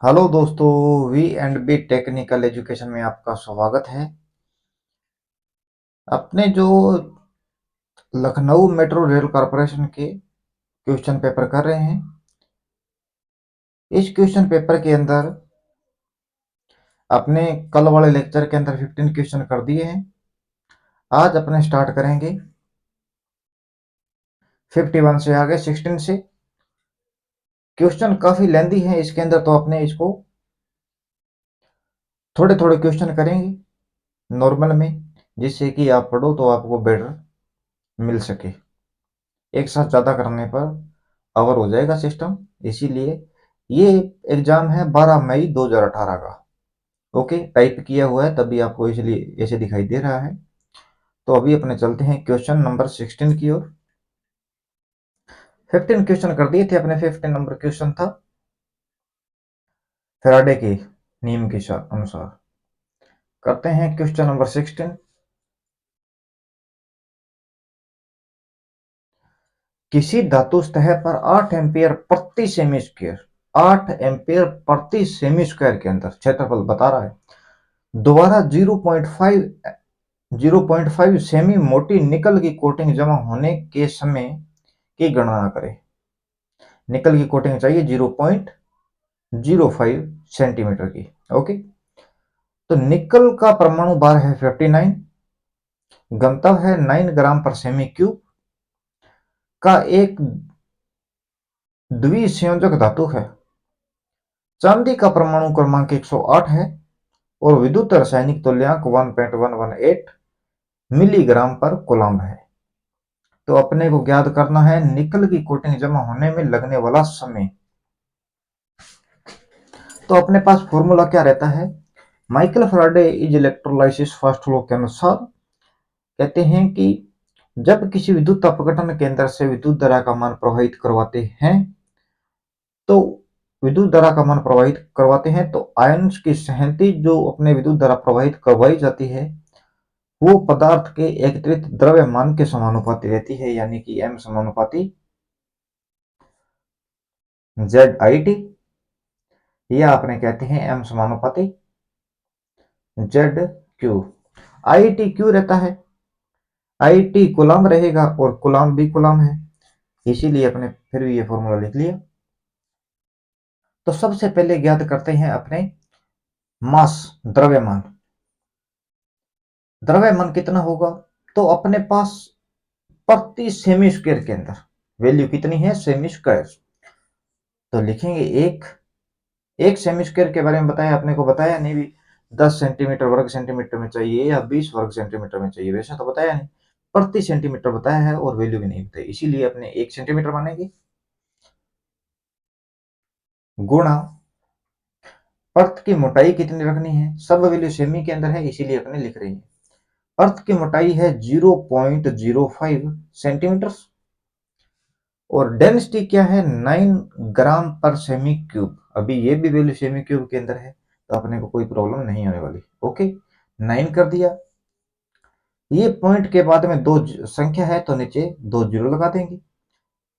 Hello दोस्तों, V and B technical education में आपका स्वागत है। अपने जो लखनऊ मेट्रो रेल कॉरपोरेशन के क्वेश्चन पेपर कर रहे हैं, इस क्वेश्चन पेपर के अंदर अपने कल वाले लेक्चर के अंदर 15 क्वेश्चन कर दिए हैं। आज अपने स्टार्ट करेंगे 51 से, आगे 16 से। क्वेश्चन काफी लेंदी है इसके अंदर, तो अपने इसको थोड़े थोड़े क्वेश्चन करेंगे नॉर्मल में, जिससे कि आप पढ़ो तो आपको बेटर मिल सके। एक साथ ज़्यादा करने पर ओवर हो जाएगा सिस्टम, इसीलिए ये एग्जाम है 12 मई 2018 का। ओके, टाइप किया हुआ है तभी आपको इसलिए ऐसे दिखाई दे रहा है। तो अभी अपने चलते हैं क्वेश्चन नंबर 16 की ओर। 15 क्वेश्चन कर दिए थे अपने। 15 नंबर क्वेश्चन था फैराडे के नियम के अनुसार। करते हैं क्वेश्चन नंबर 16। किसी धातु सतह पर 8 एम्पियर प्रति सेमी स्क्वायर, 8 एम्पियर प्रति सेमी स्क्वायर के अंदर क्षेत्रफल बता रहा है, दोबारा 0.5 सेमी मोटी निकल की कोटिंग जमा होने के समय की गणना करें। निकल की कोटिंग चाहिए 0.05 सेंटीमीटर की। ओके, तो निकल का परमाणु भार है 59, गंतव्य है 9 ग्राम पर सेमी क्यूब का एक द्विसंयोजक धातु है। चांदी का परमाणु क्रमांक 108 है और विद्युत रासायनिक तुल्यांक 1.118 मिलीग्राम पर कूलम्ब है। तो अपने को ज्ञात करना है निकल की कोटिंग जमा होने में लगने वाला समय। तो अपने पास फॉर्मूला क्या रहता है? Michael Faraday is electrolysis first law के अनुसार कहते हैं कि जब किसी विद्युत अपघटन के अंदर से विद्युत धारा का मान प्रवाहित करवाते हैं, तो विद्युत धारा का मान प्रवाहित करवाते हैं तो आयन्स की सहंति जो अपने विद्युत धारा प्रवाहित करवाई जाती है, वो पदार्थ के एकत्रित द्रव्यमान के समानुपाती रहती है, यानी कि m समानुपाती ZIT, या अपने कहते हैं m समानुपाती ZQ। IT क्यों रहता है? IT कूलम्ब रहेगा और कूलम्ब भी कूलम्ब है, इसीलिए अपने फिर भी ये फॉर्मूला लिख लिया। तो सबसे पहले ज्ञात करते हैं अपने मास, द्रव्यमान। द्रव्यमान कितना होगा? तो अपने पास प्रति सेमी स्क्वायर के अंदर वैल्यू कितनी है? Semi square. तो लिखेंगे एक सेमी स्क्वायर के बारे में बताया अपने को, बताया नहीं भी 10 सेंटीमीटर वर्ग सेंटीमीटर में चाहिए या 20 वर्ग सेंटीमीटर में चाहिए, वैसा तो बताया नहीं। प्रति सेंटीमीटर बताया है और वैल्यू भी नहीं बताई, इसीलिए अपने 1 सेंटीमीटर मानेंगे। गुणा अर्थ की मोटाई कितनी रखनी है? सब वैल्यू सेमी के अंदर है, इसीलिए अपने लिख रही है। अर्थ की मोटाई है 0.05 सेंटीमीटर और डेंसिटी क्या है? 9 ग्राम पर सेमी क्यूब। अभी ये भी वैल्यू सेमी क्यूब के अंदर है, तो अपने को कोई प्रॉब्लम नहीं होने वाली। ओके, 9 कर दिया। ये पॉइंट के बाद में दो संख्या है तो नीचे 2 जीरो लगा देंगे।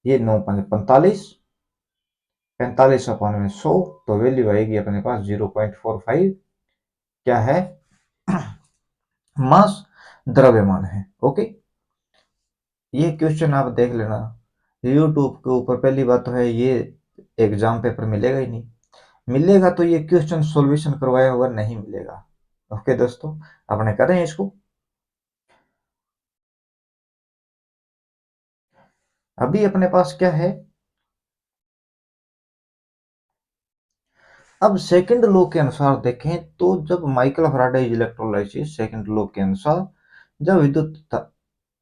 ये 9 5 45, 45 अपॉन में 100, तो वैल्यू आएगी अपने पास 0.45। क्या है? मास, द्रव्यमान है। ओके, ये क्वेश्चन आप देख लेना यूट्यूब के ऊपर। पहली बात तो है ये एग्जाम पेपर मिलेगा ही नहीं, मिलेगा तो ये क्वेश्चन सॉल्यूशन करवाया हुआ नहीं मिलेगा। ओके दोस्तों, अपने करें इसको। अभी अपने पास क्या है? अब सेकंड लॉ के अनुसार देखें तो जब Michael Faraday electrolysis second law के अनुसार, जब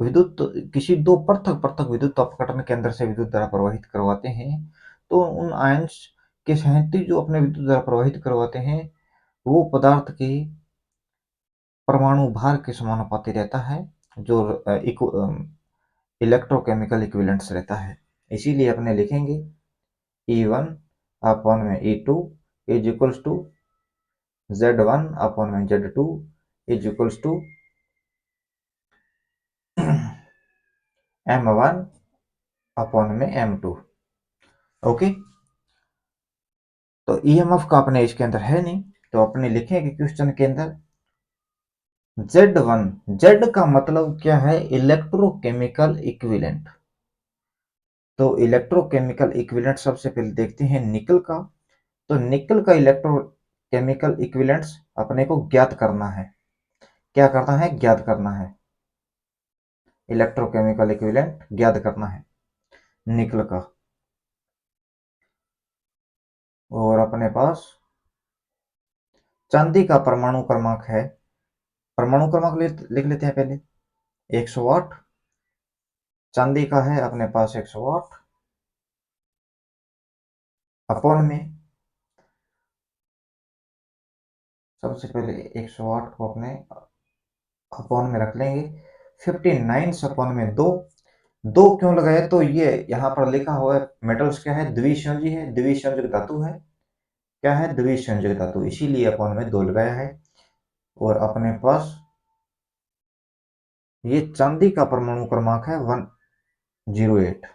विद्युत किसी दो पृथक पृथक विद्युत अपघटन के अंदर से विद्युत धारा प्रवाहित करवाते हैं, तो उन आयंस के सहती जो अपने विद्युत धारा प्रवाहित करवाते हैं, वो पदार्थ के परमाणु भार के समानुपाती रहता है, जो इलेक्ट्रोकेमिकल इक्विवेलेंट्स रहता है। इसीलिए अपने लिखेंगे E1 अपॉन में E2 is equals to Z1 upon में Z2 is equals to M1 upon में M2। ओके, तो ईएमएफ का अपने इसके अंदर है नहीं, तो अपने लिखेंगे क्वेश्चन के अंदर Z1। Z का मतलब क्या है? Electrochemical equivalent. तो इलेक्ट्रोकेमिकल इक्विवेलेंट सबसे पहले देखते हैं निकल का। तो निकल का इलेक्ट्रोकेमिकल इक्विवेलेंट्स अपने को ज्ञात करना है। क्या करना है? ज्ञात करना है। इलेक्ट्रोकेमिकल इक्विवेलेंट ज्ञात करना है निकल का। और अपने पास चांदी का परमाणु क्रमांक है, परमाणु क्रमांक लिख लेते हैं पहले, 108। चांदी का है अपने पास 108। अपॉन में सबसे पहले 108 को अपने अपॉन में रख लेंगे। 59 अपॉन में दो। दो क्यों लगाया? तो ये यहाँ पर लिखा हुआ है मेटल्स क्या है? द्विसंयोजी है, द्विसंयोजक धातु है। क्या है? द्विसंयोजक धातु, इसीलिए अपॉन में दो लगाया है। और अपने पास ये चांदी का परमाणु क्रमांक है 108।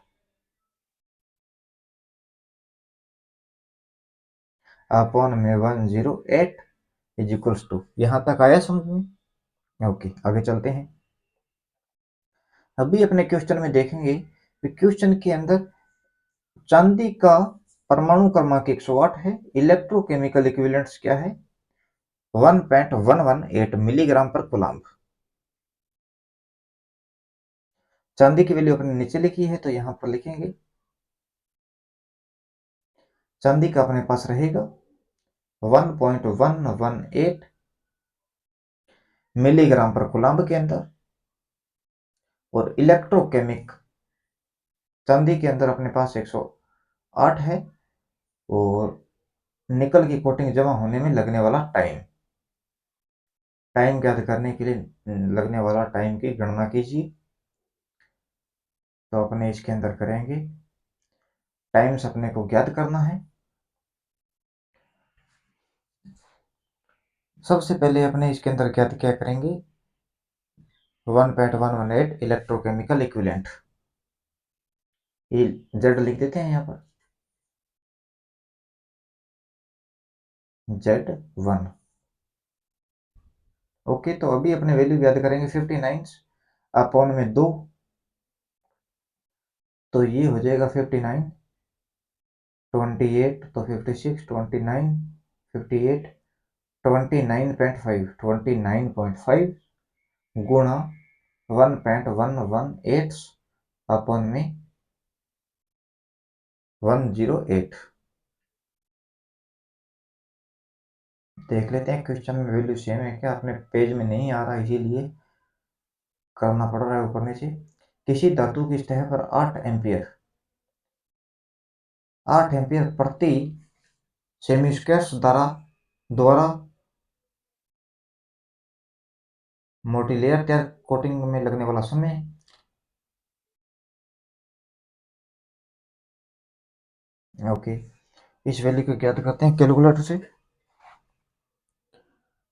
अपॉन में 108 इज इक्वल्स टू, यहां तक आया समझ में? ओके, आगे चलते हैं। अभी अपने क्वेश्चन में देखेंगे कि क्वेश्चन के अंदर चांदी का परमाणु क्रमांक 108 है, इलेक्ट्रोकेमिकल इक्विवेलेंट्स क्या है? 1.118 मिलीग्राम पर कूलम्ब। चांदी की वैल्यू अपने नीचे लिखी है, तो यहां पर लिखेंगे चांदी का अपने पास रहेगा 1.118 मिलीग्राम पर कूलम्ब के अंदर। और इलेक्ट्रोकेमिक चांदी के अंदर अपने पास 108 है। और निकल की कोटिंग जमा होने में लगने वाला टाइम, टाइम ज्ञात करने के लिए लगने वाला टाइम की गणना कीजिए। तो अपने इसके अंदर करेंगे, टाइम्स अपने को ज्ञात करना है। सबसे पहले अपने इसके अंदर ज्ञात क्या करेंगे? 1.118 इलेक्ट्रोकेमिकल इक्विवेलेंट, ये जेड लिख देते हैं यहाँ पर, Z1। ओके, तो अभी अपने वैल्यू याद करेंगे 59 अपॉन में दो, तो ये हो जाएगा 59, 28 तो 56, 29, 58, 29.5 गुणा 1.118 अपॉन में 108। देख लेते हैं क्वेश्चन में वैल्यू सेम है क्या? अपने पेज में नहीं आ रहा, इसीलिए करना पड़ रहा है ऊपर नीचे। किसी धातु की सतह पर 8 एम्पियर प्रति सेमी स्क्वायर द्वारा मोटीलेयर तैयार कोटिंग में लगने वाला समय। ओके, इस वैल्यू को ज्ञात करते हैं कैलकुलेटर से।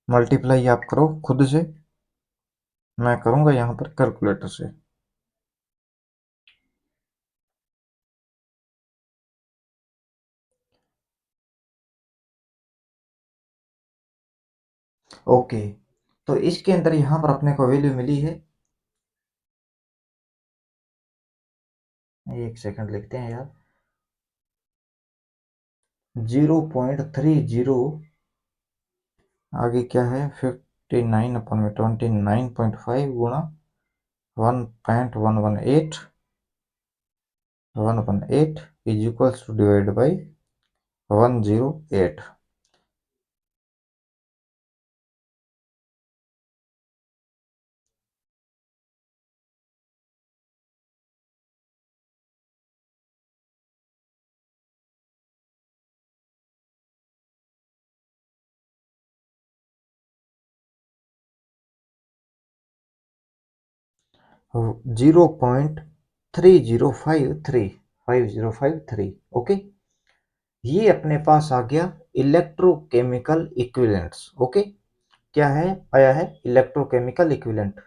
मल्टीप्लाई आप करो खुद से, मैं करूंगा यहाँ पर कैलकुलेटर से। ओके, तो इसके अंदर यहाँ पर अपने को वैल्यू मिली है, एक सेकंड लिखते हैं यार, 0.30। आगे क्या है? 59 अपन में 29.5 गुणा 1.118 118 is equals to divide by 108। 0.3053 okay, ये अपने पास आ गया इलेक्ट्रोकेमिकल इक्विवेलेंट्स। ओके, क्या है? आया है इलेक्ट्रोकेमिकल इक्विवेलेंट।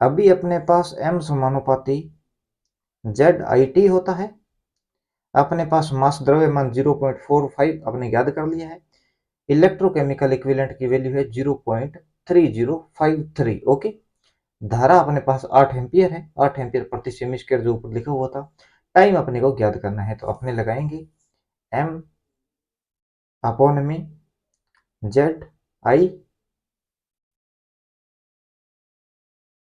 अभी अपने पास M समानुपाती ZIT होता है, अपने पास मास द्रव्यमान 0.45 अपने याद कर लिया है। इलेक्ट्रोकेमिकल इक्विवेलेंट की वैल्यू है 0.3053। ओके। धारा अपने पास 8 एम्पियर है, 8 एम्पियर प्रति सेमी स्क्वायर जो ऊपर लिखा हुआ था। टाइम अपने को ज्ञात करना है तो अपने लगाएंगे m अपॉन में जेड आई,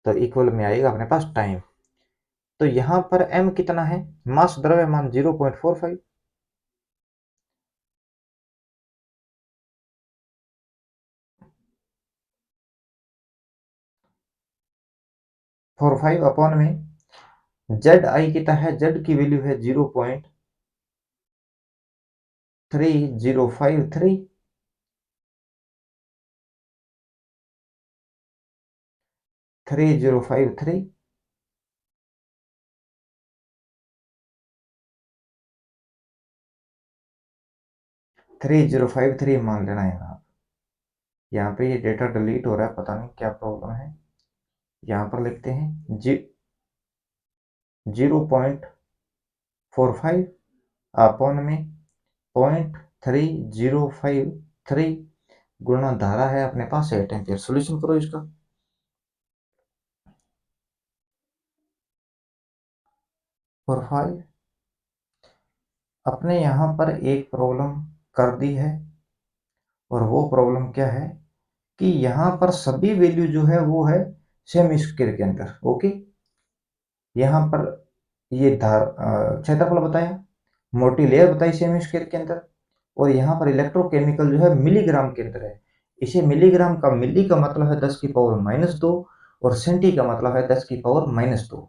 तो इक्वल में आएगा अपने पास टाइम। तो यहां पर m कितना है, मास द्रव्यमान 0.45, 45 अपॉन में जेड आई कितना है, जेड की वैल्यू है 0.3053, 3053, 3053 मान लेना है। यहाँ पे ये डेटा डिलीट हो रहा है, पता नहीं क्या प्रॉब्लम है। यहाँ पर लिखते हैं 0.45 अपॉन में 0.3053 गुणा धारा है अपने पास 8 एम्पियर। सोल्यूशन करो इसका। और 5 अपने यहाँ पर एक प्रॉब्लम कर दी है, और वो प्रॉब्लम क्या है कि यहाँ पर सभी वैल्यू जो है वो है सेमी स्क्वायर के अंदर। ओके। यहाँ पर ये धार क्षेत्रफल बताया, मोटी लेयर बताई सेमी स्क्वायर के अंदर, और यहाँ पर इलेक्ट्रोकेमिकल जो है मिलीग्राम के अंदर है। इसे मिलीग्राम का, मिली का मतलब है 10 की पावर -2, और सेंटी का मतलब है 10 की पावर -2।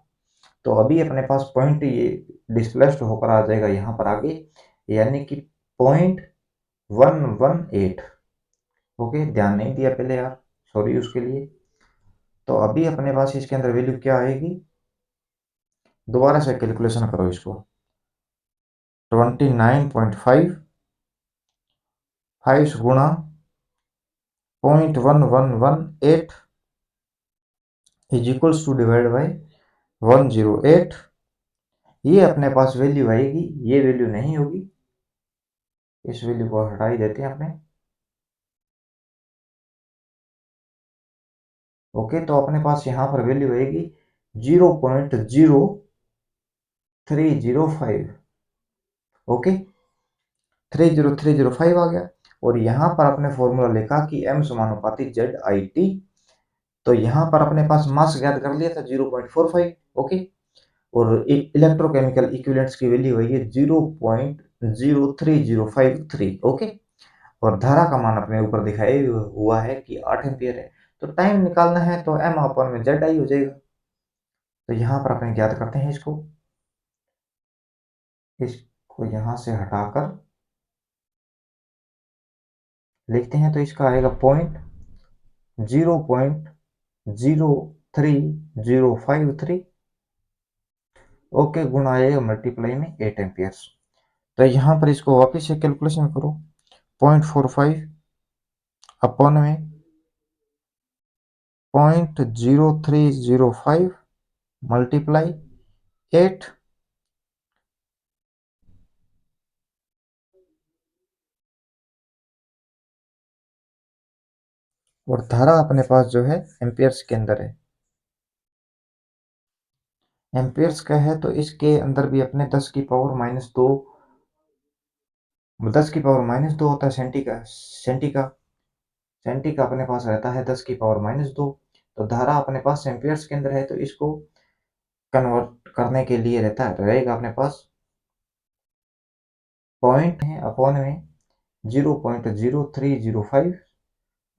तो अभी अपने पास पॉइंट ये डिस्प्लेस्ड होकर आ जाएगा यहाँ पर आगे, यानी कि 0.118। ओके, ध्यान नहीं दिया पहले यार, सॉरी उसके लिए। तो अभी अपने पास इसके अंदर वैल्यू क्या आएगी, दोबारा से कैलकुलेशन करो इसको। 29.5 5 गुणा 0.1118 is equals to divide by 108। ये अपने पास वैल्यू आएगी, ये वैल्यू नहीं होगी, इस वैल्यू को हटा ही देते हैं अपने। ओके, तो अपने पास यहाँ पर वैल्यू आएगी 0.0305। ओके, 30305 आ गया। और यहाँ पर अपने फॉर्मूला लिखा कि m समानुपाती जेड आई टी। तो यहाँ पर अपने पास मास ज्ञात कर लिया था 0.45। ओके, और इलेक्ट्रोकेमिकल इक्विवेलेंट्स की वैल्यू है ये 0.03053। ओके, और धारा का मान अपने ऊपर दिखाया हुआ है कि 8 एम्पियर है। तो टाइम निकालना है तो m अपॉन में जेड आई हो जाएगा। तो यहाँ पर अपने ज्ञात करते हैं इसको यहाँ से हटाकर लिखते हैं, तो इसका आएगा 0.03053। ओके, गुणा आएगा मल्टीप्लाई में 8 एम्पियर्स। तो यहाँ पर इसको वापस से कैलकुलेशन करो, 0.45 अपॉन में 0.0305 मल्टीप्लाई 8। और धारा अपने पास जो है एम्पियर्स के अंदर है। एम्पियर्स का है तो इसके अंदर भी अपने 10 की पावर -2, 10 की पावर -2 होता है सेंटी का अपने पास रहता है 10 की पावर -2। तो धारा अपने पास एम्पियर्स के अंदर है, तो इसको कन्वर्ट करने के लिए रहेगा अपने पास पॉइंट है अपॉन में 0.0305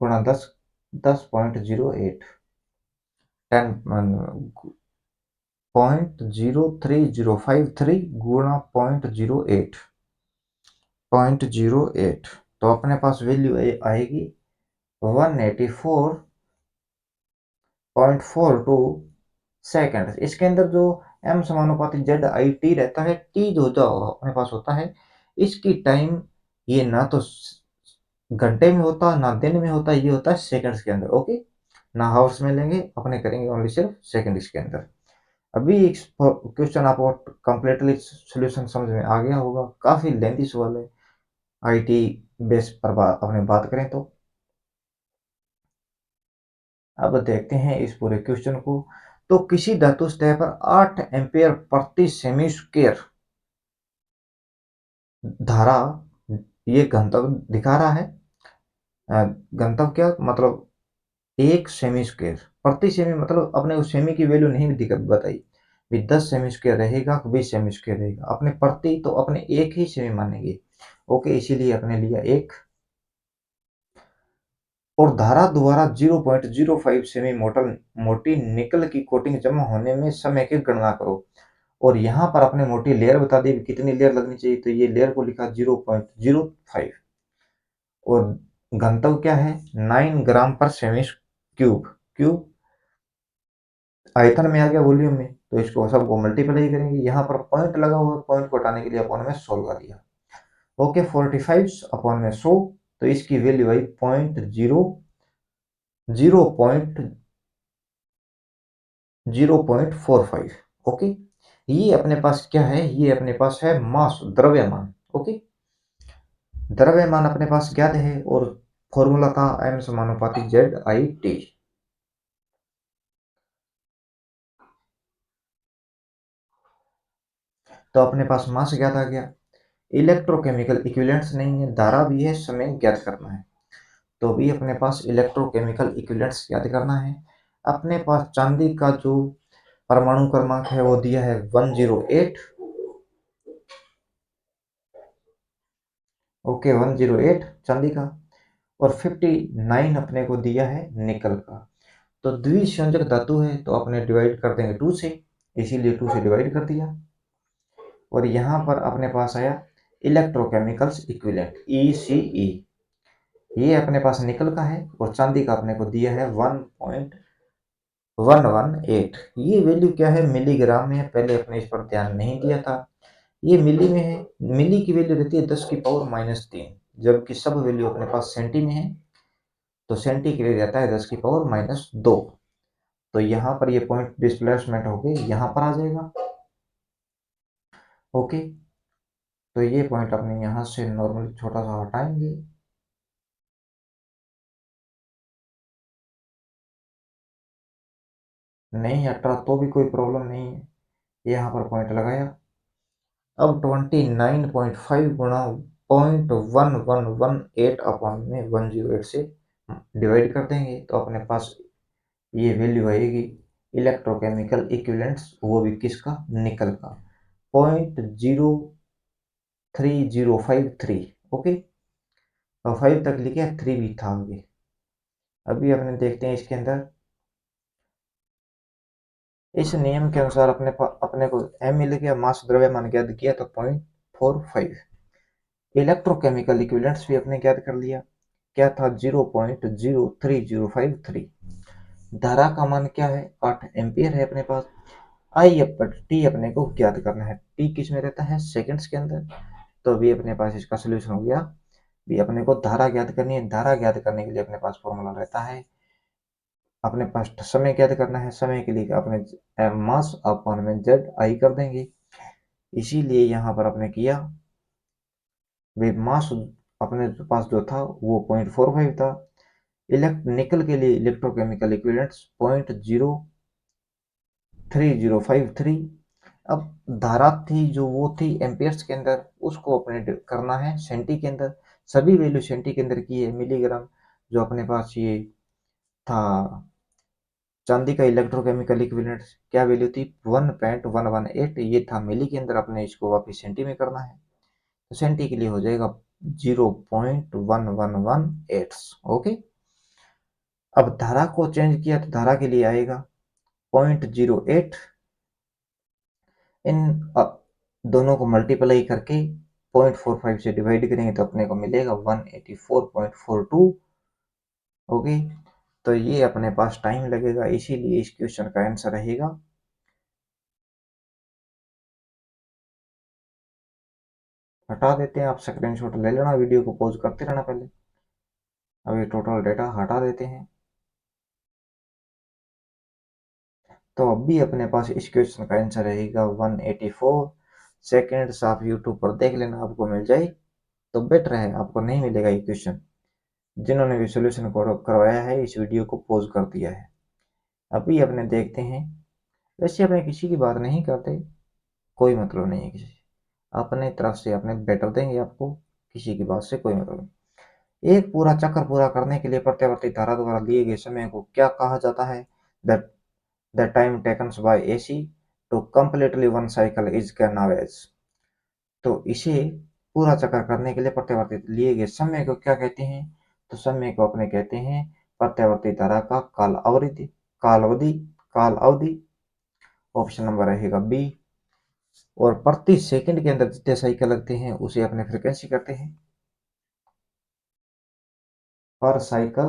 गुणा 10.08, 0.03053 गुणा 0.08। तो अपने पास वैल्यू आएगी 184.42 सेकंड। इसके अंदर जो m समानुपाती जेड आई टी रहता है, टी जो जो अपने पास होता है, इसकी टाइम ये ना तो घंटे में होता ना दिन में होता, ये होता है सेकंड्स के अंदर। ओके, ना हावर्स में लेंगे अपने, करेंगे ओनली सिर्फ सेकंड्स के अंदर। अभी इस क्वेश्चन आपको कंप्लीटली सोल्यूशन समझ में आ गया होगा, काफी लेंथी सवाल है आईटी बेस पर अपने बात करें तो। अब देखते हैं इस पूरे क्वेश्चन को। तो किसी धातु सतह पर 8 एम्पियर प्रति सेमी स्क्वायर धारा, ये गंतव्य दिखा रहा है। गंतव्य क्या मतलब, एक सेमी स्क्वायर प्रति सेमी, मतलब अपने उस सेमी की वैल्यू नहीं बताई भी 10 सेमी स्क्वायर रहेगा 20 सेमी स्क्वायर रहेगा, अपने प्रति तो अपने एक ही सेमी मानेंगे। ओके, इसीलिए अपने लिया एक। और धारा द्वारा 0.05 सेमी मोटी निकल की कोटिंग जमा होने में समय की गणना करो। और यहाँ पर अपने मोटी लेयर बता दी कितनी लेयर लगनी चाहिए, तो ये लेयर को लिखा 0.05। और घनत्व क्या है 9 ग्राम पर सेमी क्यूब। क्यूब आयतन में आ गया वॉल्यूम में, तो इसको सबको मल्टीप्लाई करेंगे। यहाँ पर पॉइंट लगा हुआ, पॉइंट को हटाने के लिए अपॉन में 16 कर दिया। ओके, 45 अपॉन में 100, तो इसकी वैल्यू आई 0.45। ओके, ये अपने पास क्या है, ये अपने पास है मास, द्रव्यमान। ओके, द्रव्यमान अपने पास ज्ञात है और फॉर्मूला था m समानुपाती ZIT। तो अपने पास मास ज्ञात आ गया। इलेक्ट्रोकेमिकल इक्विवेलेंट्स नहीं है, धारा भी है, समय ज्ञात करना है। तो भी अपने पास इलेक्ट्रोकेमिकल इक्विवेलेंट्स ज्ञात करना है। अपने पास चांदी का जो परमाणु क्रमांक है वो दिया है 108। ओके, 108 चांदी का। और 59 अपने को दिया है निकल का। तो द्विसंयोजक धातु है तो अपने डिवाइड कर देंगे 2 से, इसीलिए 2 से डिवाइड कर दिया। और यहाँ पर अपने पास आया इलेक्ट्रोकेमिकल्स इक्विवेलेंट ECE। ये अपने पास निकल का है और चांदी का अपने को दिया है 1.118। ये वैल्यू क्या है, मिलीग्राम में है, पहले अपने इस पर ध्यान नहीं दिया था। ये मिली में है, मिली की वैल्यू रहती है 10 की पावर -3, जबकि सब वैल्यू अपने पास सेंटी में है, तो सेंटी के लिए रहता है 10 की पावर -2। तो यहाँ पर ये पॉइंट डिस्प्लेसमेंट होके यहाँ पर आ जाएगा। ओके, तो ये पॉइंट अपने यहाँ से नॉर्मली छोटा सा हटाएंगे। नहीं हट रहा तो भी कोई प्रॉब्लम नहीं है, यहाँ पर पॉइंट लगाया। अब 29.5 गुणा 0.1118 अपॉन में 108 से डिवाइड कर देंगे, तो अपने पास ये वैल्यू आएगी इलेक्ट्रोकेमिकल इक्विवेलेंट्स, वो भी किसका, निकल का, 0.03053। ओके, और 5 तक लिखे, 3 भी था आगे। अभी अपने देखते हैं इसके अंदर, इस नियम के अनुसार अपने को m मिल गया, मास द्रव्यमान ज्ञात किया तो 0.45। इलेक्ट्रोकेमिकल इक्विवेलेंट्स भी अपने ज्ञात कर लिया, क्या था 0.03053। धारा का मान क्या है, 8 एम्पियर है अपने पास। आई पर टी अपने को ज्ञात करना है, टी किस में रहता है, सेकंड्स के अंदर। तो भी अपने पास इसका सोल्यूशन हो गया। भी अपने को धारा ज्ञात करनी है, धारा ज्ञात करने के लिए अपने पास फॉर्मूला रहता है, अपने पास समय ज्ञात करना है, समय के लिए अपने मास अपॉन में जेड आई कर देंगे। इसीलिए यहाँ पर अपने किया, वे मास अपने पास जो था वो 0.45 था। निकल के लिए इलेक्ट्रोकेमिकल इक्विवेलेंट्स 0.03053। अब धारा थी जो वो थी एम्पियर्स के अंदर, उसको अपने करना है सेंटी के अंदर। सभी वैल्यू सेंटी के अंदर की है। मिलीग्राम जो अपने पास ये था, चांदी का इलेक्ट्रोकेमिकल इक्विवेलेंट क्या वैल्यू थी 1.118, ये था मिली के अंदर, अपने इसको वापिस सेंटी में करना है, तो सेंटी के लिए हो जाएगा 0.1118। ओके, अब धारा को चेंज किया तो धारा के लिए आएगा 0.08। इन दोनों को मल्टीप्लाई करके 0.45 से डिवाइड करेंगे तो अपने को मिलेगा 184.42। ओके, तो ये अपने पास टाइम लगेगा, इसीलिए इस क्वेश्चन का आंसर रहेगा, हटा देते हैं। आप स्क्रीनशॉट ले लेना, वीडियो को पॉज करते रहना पहले। अभी टोटल डेटा हटा देते हैं। तो अभी अपने पास इस क्वेश्चन का आंसर रहेगा 184 सेकेंड्स। आप यूट्यूब पर देख लेना, आपको मिल जाए तो बेटर है, आपको नहीं मिलेगा ये क्वेश्चन। जिन्होंने भी सोल्यूशन करवाया है इस वीडियो को पॉज कर दिया है। अभी अपने देखते हैं। वैसे अपने किसी की बात नहीं करते, कोई मतलब नहीं है किसी से, अपने तरफ से अपने बेटर देंगे आपको, किसी की बात से कोई मतलब नहीं। एक पूरा चक्कर पूरा करने के लिए प्रत्यावर्ती धारा द्वारा लिए गए समय को क्या कहा जाता है? That the time taken by AC to completely one cycle is known as. तो इसे पूरा चक्कर करने के लिए प्रत्यावर्ती लिए गए समय को क्या कहते हैं? तो समय को अपने कहते हैं प्रत्यावर्ती धारा का काल अवधि, काल अवधि। ऑप्शन नंबर रहेगा बी। और प्रति सेकंड के अंदर जितने साइकिल लगते हैं उसे अपने फ्रीक्वेंसी कहते हैं। पर साइकिल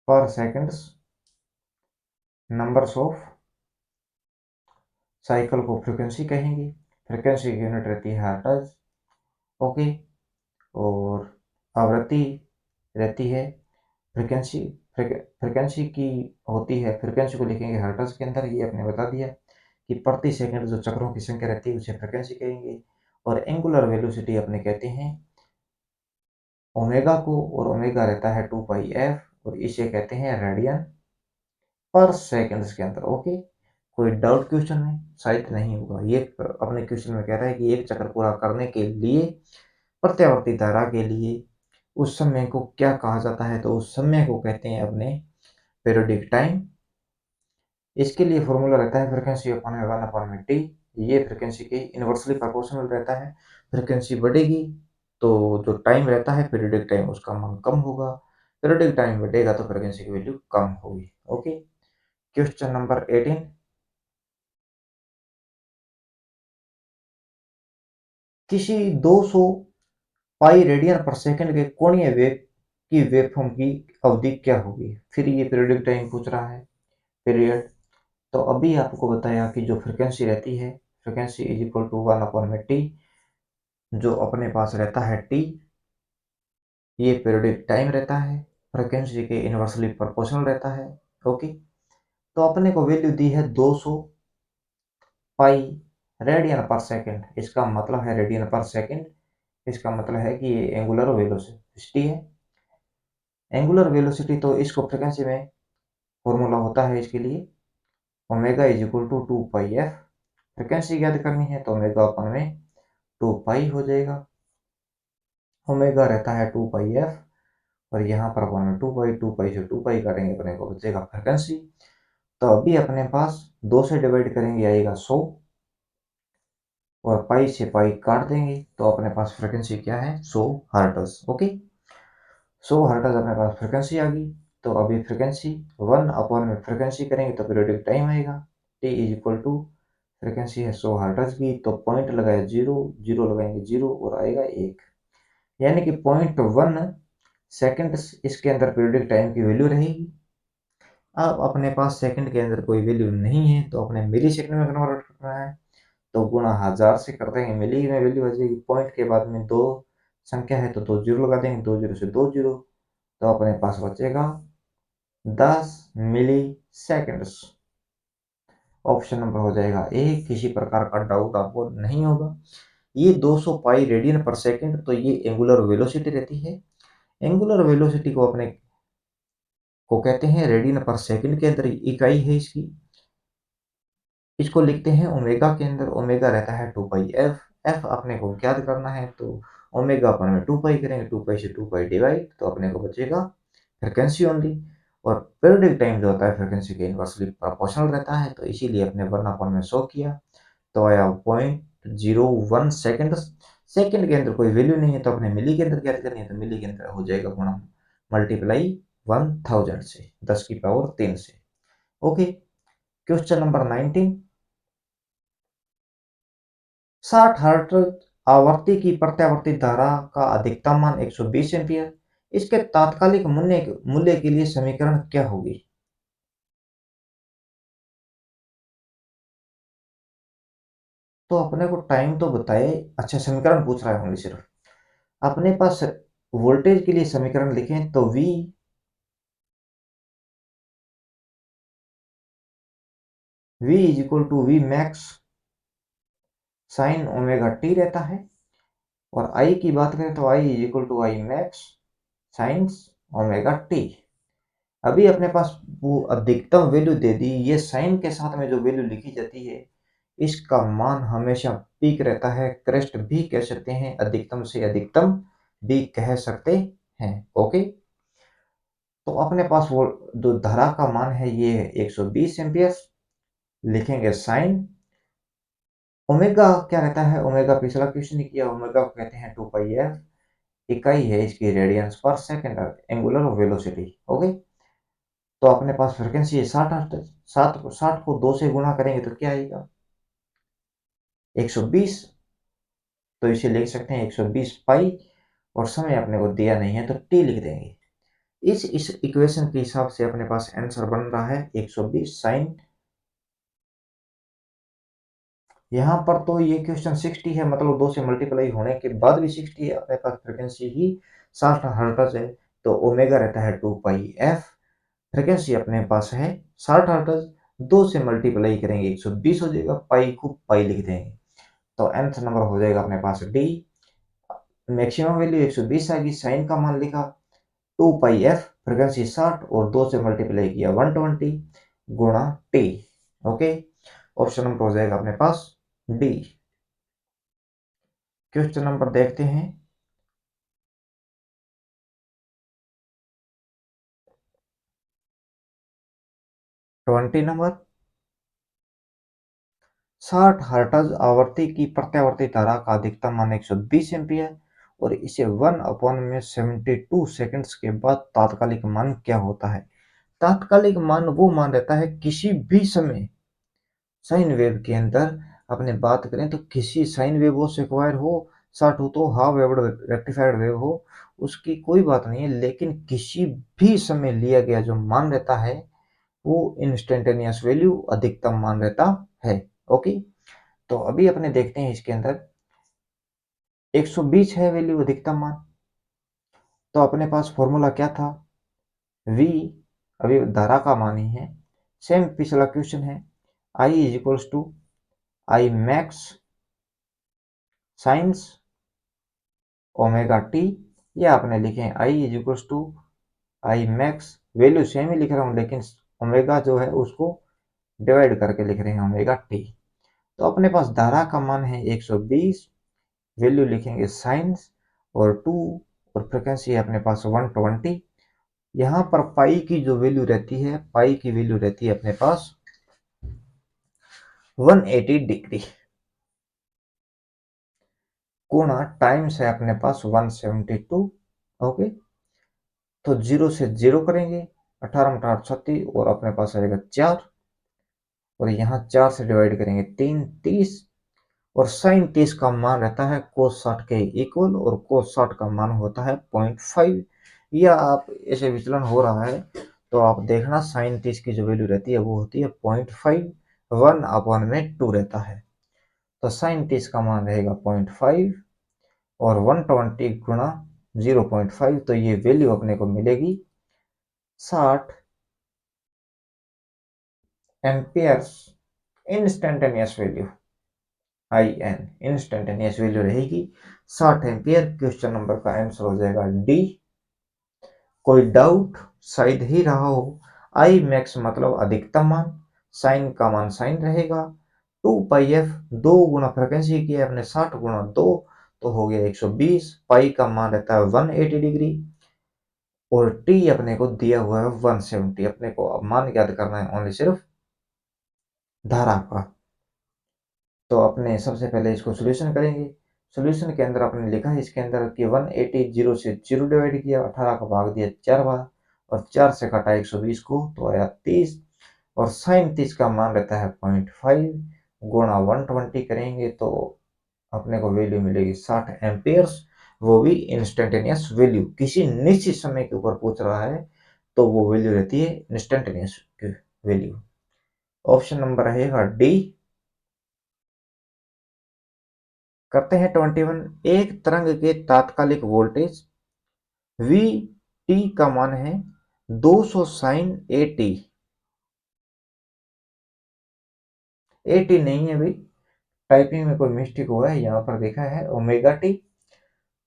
पर सेकंड्स नंबर्स ऑफ साइकिल को फ्रीक्वेंसी कहेंगे। फ्रीक्वेंसी की यूनिट रहती है हर्ट्ज। ओके। और आवृत्ति रहती है फ्रीक्वेंसी। फ्रीक्वेंसी की होती है, फ्रीक्वेंसी को लिखेंगे हर्ट्ज के अंदर। ये आपने बता दिया कि प्रति सेकंड जो चक्रों की संख्या रहती है उसे फ्रीक्वेंसी कहेंगे। और एंगुलर वेलोसिटी अपने कहते हैं ओमेगा को, और ओमेगा रहता है 2 पाई एफ, और इसे कहते हैं रेडियन पर सेकंड्स के अंदर। ओके। कोई डाउट क्वेश्चन में शायद नहीं होगा। ये अपने क्वेश्चन में कह रहा है कि एक चक्र पूरा करने के लिए प्रत्यावर्ती धारा के लिए उस समय को क्या कहा जाता है? तो उस समय को कहते हैं अपने पीरियोडिक टाइम। इसके लिए फॉर्मूला रहता है फ्रीक्वेंसी अपॉन में 1/टी। ये फ्रीक्वेंसी के इन्वर्सली प्रोपोर्शनल रहता है। फ्रीक्वेंसी बढ़ेगी तो जो टाइम रहता है पीरियोडिक टाइम उसका मान कम होगा, पीरियोडिक टाइम बढ़ेगा तो फ्रीक्वेंसी की वैल्यू कम होगी। ओके। Question number 18। किसी 200 पाई रेडियन पर सेकंड के कोणीय वेग की वेवफॉर्म की अवधि क्या होगी? फिर ये पीरियोडिक टाइम पूछ रहा है, पीरियड। तो अभी आपको बताया कि जो फ्रीक्वेंसी रहती है, फ्रीक्वेंसी इज इक्वल टू 1/टी। जो अपने पास रहता है टी, ये पीरियोडिक टाइम रहता है, फ्रीक्वेंसी के इनवर्सली प्रोपोर्शनल रहता है। ओके। तो अपने को वैल्यू दी है 200 पाई रेडियन पर सेकंड। इसका मतलब है रेडियन पर सेकंड, इसका मतलब है कि ये एंगुलर वेलोसिटी है। एंगुलर वेलोसिटी तो इसको फ्रीक्वेंसी में फॉर्मूला होता है इसके लिए omega is equal to 2 pi F. Frequency याद करनी है तो ओमेगा अपन में 2 पाई हो जाएगा। ओमेगा रहता है 2 पाई एफ, और यहाँ पर अपन में 2 पाई, 2 पाई से 2 पाई काटेंगे अपने को बचेगा फ्रीक्वेंसी। तो अभी अपने पास 2 से डिवाइड करेंगे आएगा 100, और पाई से पाई काट देंगे तो अपने पास फ्रीक्वेंसी क्या है? 100 हर्ट्ज। ओके। 100 हर्ट्ज अपने पास फ्रीक्वेंसी आ गई। तो अभी फ्रीक्वेंसी 1/में फ्रीक्वेंसी करेंगे तो पीरियोडिक टाइम आएगा। T is equal to frequency है 100 हर्ट्ज की, तो पॉइंट लगाया 0, 0 लगाएंगे 0 और आएगा 1, यानी कि 0.1 सेकेंड इसके अंदर पीरियोडिक टाइम की वैल्यू रहेगी। अब अपने पास सेकंड के अंदर कोई वैल्यू नहीं है तो अपने मिली सेकंड में कन्वर्ट करना है, तो गुणा 1000 से कर देंगे, मिली में वैल्यू आ जाएगी। पॉइंट के बाद में दो संख्या है तो 2 जीरो लगा देंगे, 2 जीरो से 2 जीरो, तो अपने पास बचेगा 10 मिली सेकेंड्स। ऑप्शन नंबर हो जाएगा ए। किसी प्रकार का डाउट आपको नहीं होगा। ये 200 पाई रेडियन पर सेकंड, तो ये एंगुलर वेलोसिटी रहती है। एंगुलर वेलोसिटी को अपने को कहते हैं रेडियन पर सेकंड के अंदर इकाई है इसकी। इसको लिखते हैं ओमेगा के अंदर। ओमेगा रहता है 2 पाई एफ। एफ अपने को ज्ञात करना है तो ओमेगा अपन में 2 पाई करेंगे, 2 पाई से 2 पाई डिवाइड, तो अपने को बचेगा फ्रिक्वेंसी ओनली। और पीरियोडिक टाइम जो होता है फ्रिक्वेंसी के इनवर्सली प्रोपोर्शनल रहता है, तो इसीलिए अपने 1/में 100 किया तो आया 0.01 सेकेंड। सेकेंड के अंदर कोई वैल्यू नहीं है तो अपने मिली के अंदर ज्ञात करनी है, तो मिली के अंदर हो जाएगा गुणा मल्टीप्लाई 1000 से, 10 की पावर 3 से। ओके। Question number 19। 60 हर्ट्ज आवृत्ति की प्रत्यावर्ती धारा का अधिकतम मान 120 एम्पीयर। इसके तात्कालिक मूल्य मूल्य के लिए समीकरण क्या होगी? तो अपने को टाइम तो बताए, अच्छा समीकरण पूछ रहा है ओनली सिर्फ। अपने पास वोल्टेज के लिए समीकरण लिखें तो V is equal to V max sine omega T रहता है, और I की बात करें तो I is equal to I max sine omega T. अभी अपने पास वो अधिकतम वैल्यू दे दी, ये साइन के साथ में जो वैल्यू लिखी जाती है इसका मान हमेशा पीक रहता है, क्रेस्ट भी कह सकते हैं, अधिकतम से अधिकतम भी कह सकते हैं। ओके, तो अपने पास वो जो धारा का मान है ये 120 एम्पियर, लिखेंगे साइन ओमेगा क्या रहता है, ओमेगा पिछला क्वेश्चन किया, ओमेगा को कहते हैं 2 पाई एफ, इकाई है इसकी रेडियंस पर सेकेंड, एंगुलर वेलोसिटी। ओके, तो अपने पास फ्रिक्वेंसी है 60 हर्ट्ज, 60 को 2 से गुणा करेंगे तो क्या आएगा 120, तो इसे लिख सकते हैं 120 पाई, और समय अपने को दिया नहीं है तो टी लिख देंगे। इस इक्वेशन के हिसाब से अपने पास आंसर बन रहा है 120 साइन। यहाँ पर तो ये क्वेश्चन 60 है, मतलब 2 से मल्टीप्लाई होने के बाद भी 60 है, अपने पास फ्रिक्वेंसी ही 60 हर्ट्ज है, तो ओमेगा रहता है 2 पाई एफ, फ्रिक्वेंसी अपने पास है 60 हर्ट्ज, 2 से मल्टीप्लाई करेंगे 120 हो जाएगा, पाई को पाई लिख देंगे, तो आंसर नंबर हो जाएगा अपने पास डी। मैक्सिमम वैल्यू 120 आएगी, साइन का मान लिखा 2 पाई एफ, फ्रिक्वेंसी 60 और 2 से मल्टीप्लाई किया 120 गुणा टी। ओके, ऑप्शन नंबर हो जाएगा अपने पास डी। क्वेश्चन नंबर देखते हैं, 20 नंबर। 60 हर्ट्ज आवर्ती की प्रत्यावर्ती धारा का अधिकतम मान 120 एम्पीयर, और इसे 1/72 सेकंड्स के बाद तात्कालिक मान क्या होता है। तात्कालिक मान वो मान रहता है किसी भी समय साइन वेव के अंदर, अपने बात करें तो किसी साइन वेव हो, स्क्वायर हो, शॉर्ट हो, तो हाफ वेव रेक्टिफाइड वेव हो, उसकी कोई बात नहीं है, लेकिन किसी भी समय लिया गया जो मान रहता है वो इंस्टेंटेनियस वैल्यू अधिकतम मान रहता है। ओके, तो अभी अपने देखते हैं इसके अंदर 120 है वैल्यू अधिकतम मान, तो अपने पास फॉर्मूला क्या था, v अभी धारा का मान ही है, सेम पिछला क्वेश्चन है, I is equals to I max sine omega T, या आपने लिखे I is equals to I max, value same ही लिख रहा हूँ लेकिन ओमेगा जो है उसको डिवाइड करके लिख रहे हैं ओमेगा टी। तो अपने पास धारा का मान है 120, वैल्यू लिखेंगे साइंस और 2, और फ्रिक्वेंसी है अपने पास 120। यहाँ पर पाई की जो वैल्यू रहती है, पाई की वैल्यू रहती है अपने पास 180 डिग्री, कोणा टाइम्स है अपने पास 172। ओके, तो 0 से 0 करेंगे, 18 और अपने पास आएगा 4, और यहाँ 4 से डिवाइड करेंगे 3, 30, और साइन 30 का मान रहता है कोस 60 के इक्वल, और कोस 60 का मान होता है 0.5, या आप ऐसे विचलन हो रहा है तो आप देखना साइन 30 की जो वैल्यू रहती है वो होती है 0.5, 1/2 रहता है, तो साइन 30 का मान रहेगा 0.5 और 120 गुणा 0.5, तो ये वैल्यू अपने को मिलेगी 60 amperes instantaneous value, IN instantaneous value रहेगी 60 एम्पियर। क्वेश्चन नंबर का आंसर हो जाएगा डी। कोई डाउट शायद ही रहा हो, आई मैक्स मतलब अधिकतम मान, साइन का मान साइन रहेगा, 2 पाई एफ, 2 गुना फ्रिक्वेंसी किया अपने 60 गुना 2, तो हो गया 120, पाई का मान रहता है 180 डिग्री, और टी अपने को दिया हुआ है 170, अपने को अब मान याद करना है ओनली सिर्फ धारा का। तो अपने सबसे पहले इसको सोल्यूशन करेंगे, सोल्यूशन के अंदर आपने लिखा है इसके अंदर कि 180, 0 से 0 डिवाइड किया, 18 का भाग दिया 4 बार, और 4 से काटा 120 को तो आया 30, और साइन 30 का मान रहता है 0.5 गुणा 120 करेंगे तो अपने को वैल्यू मिलेगी 60 एम्पियर्स, वो भी इंस्टेंटेनियस वैल्यू, किसी निश्चित समय के ऊपर पूछ रहा है तो वो वैल्यू रहती है इंस्टेंटेनियस वैल्यू। ऑप्शन नंबर रहेगा डी। करते हैं 21, एक तरंग के तात्कालिक वोल्टेज वी टी का मान है 200 sine A T. A T नहीं है भाई, टाइपिंग में कोई मिस्टेक हुआ है, यहाँ पर देखा है omega T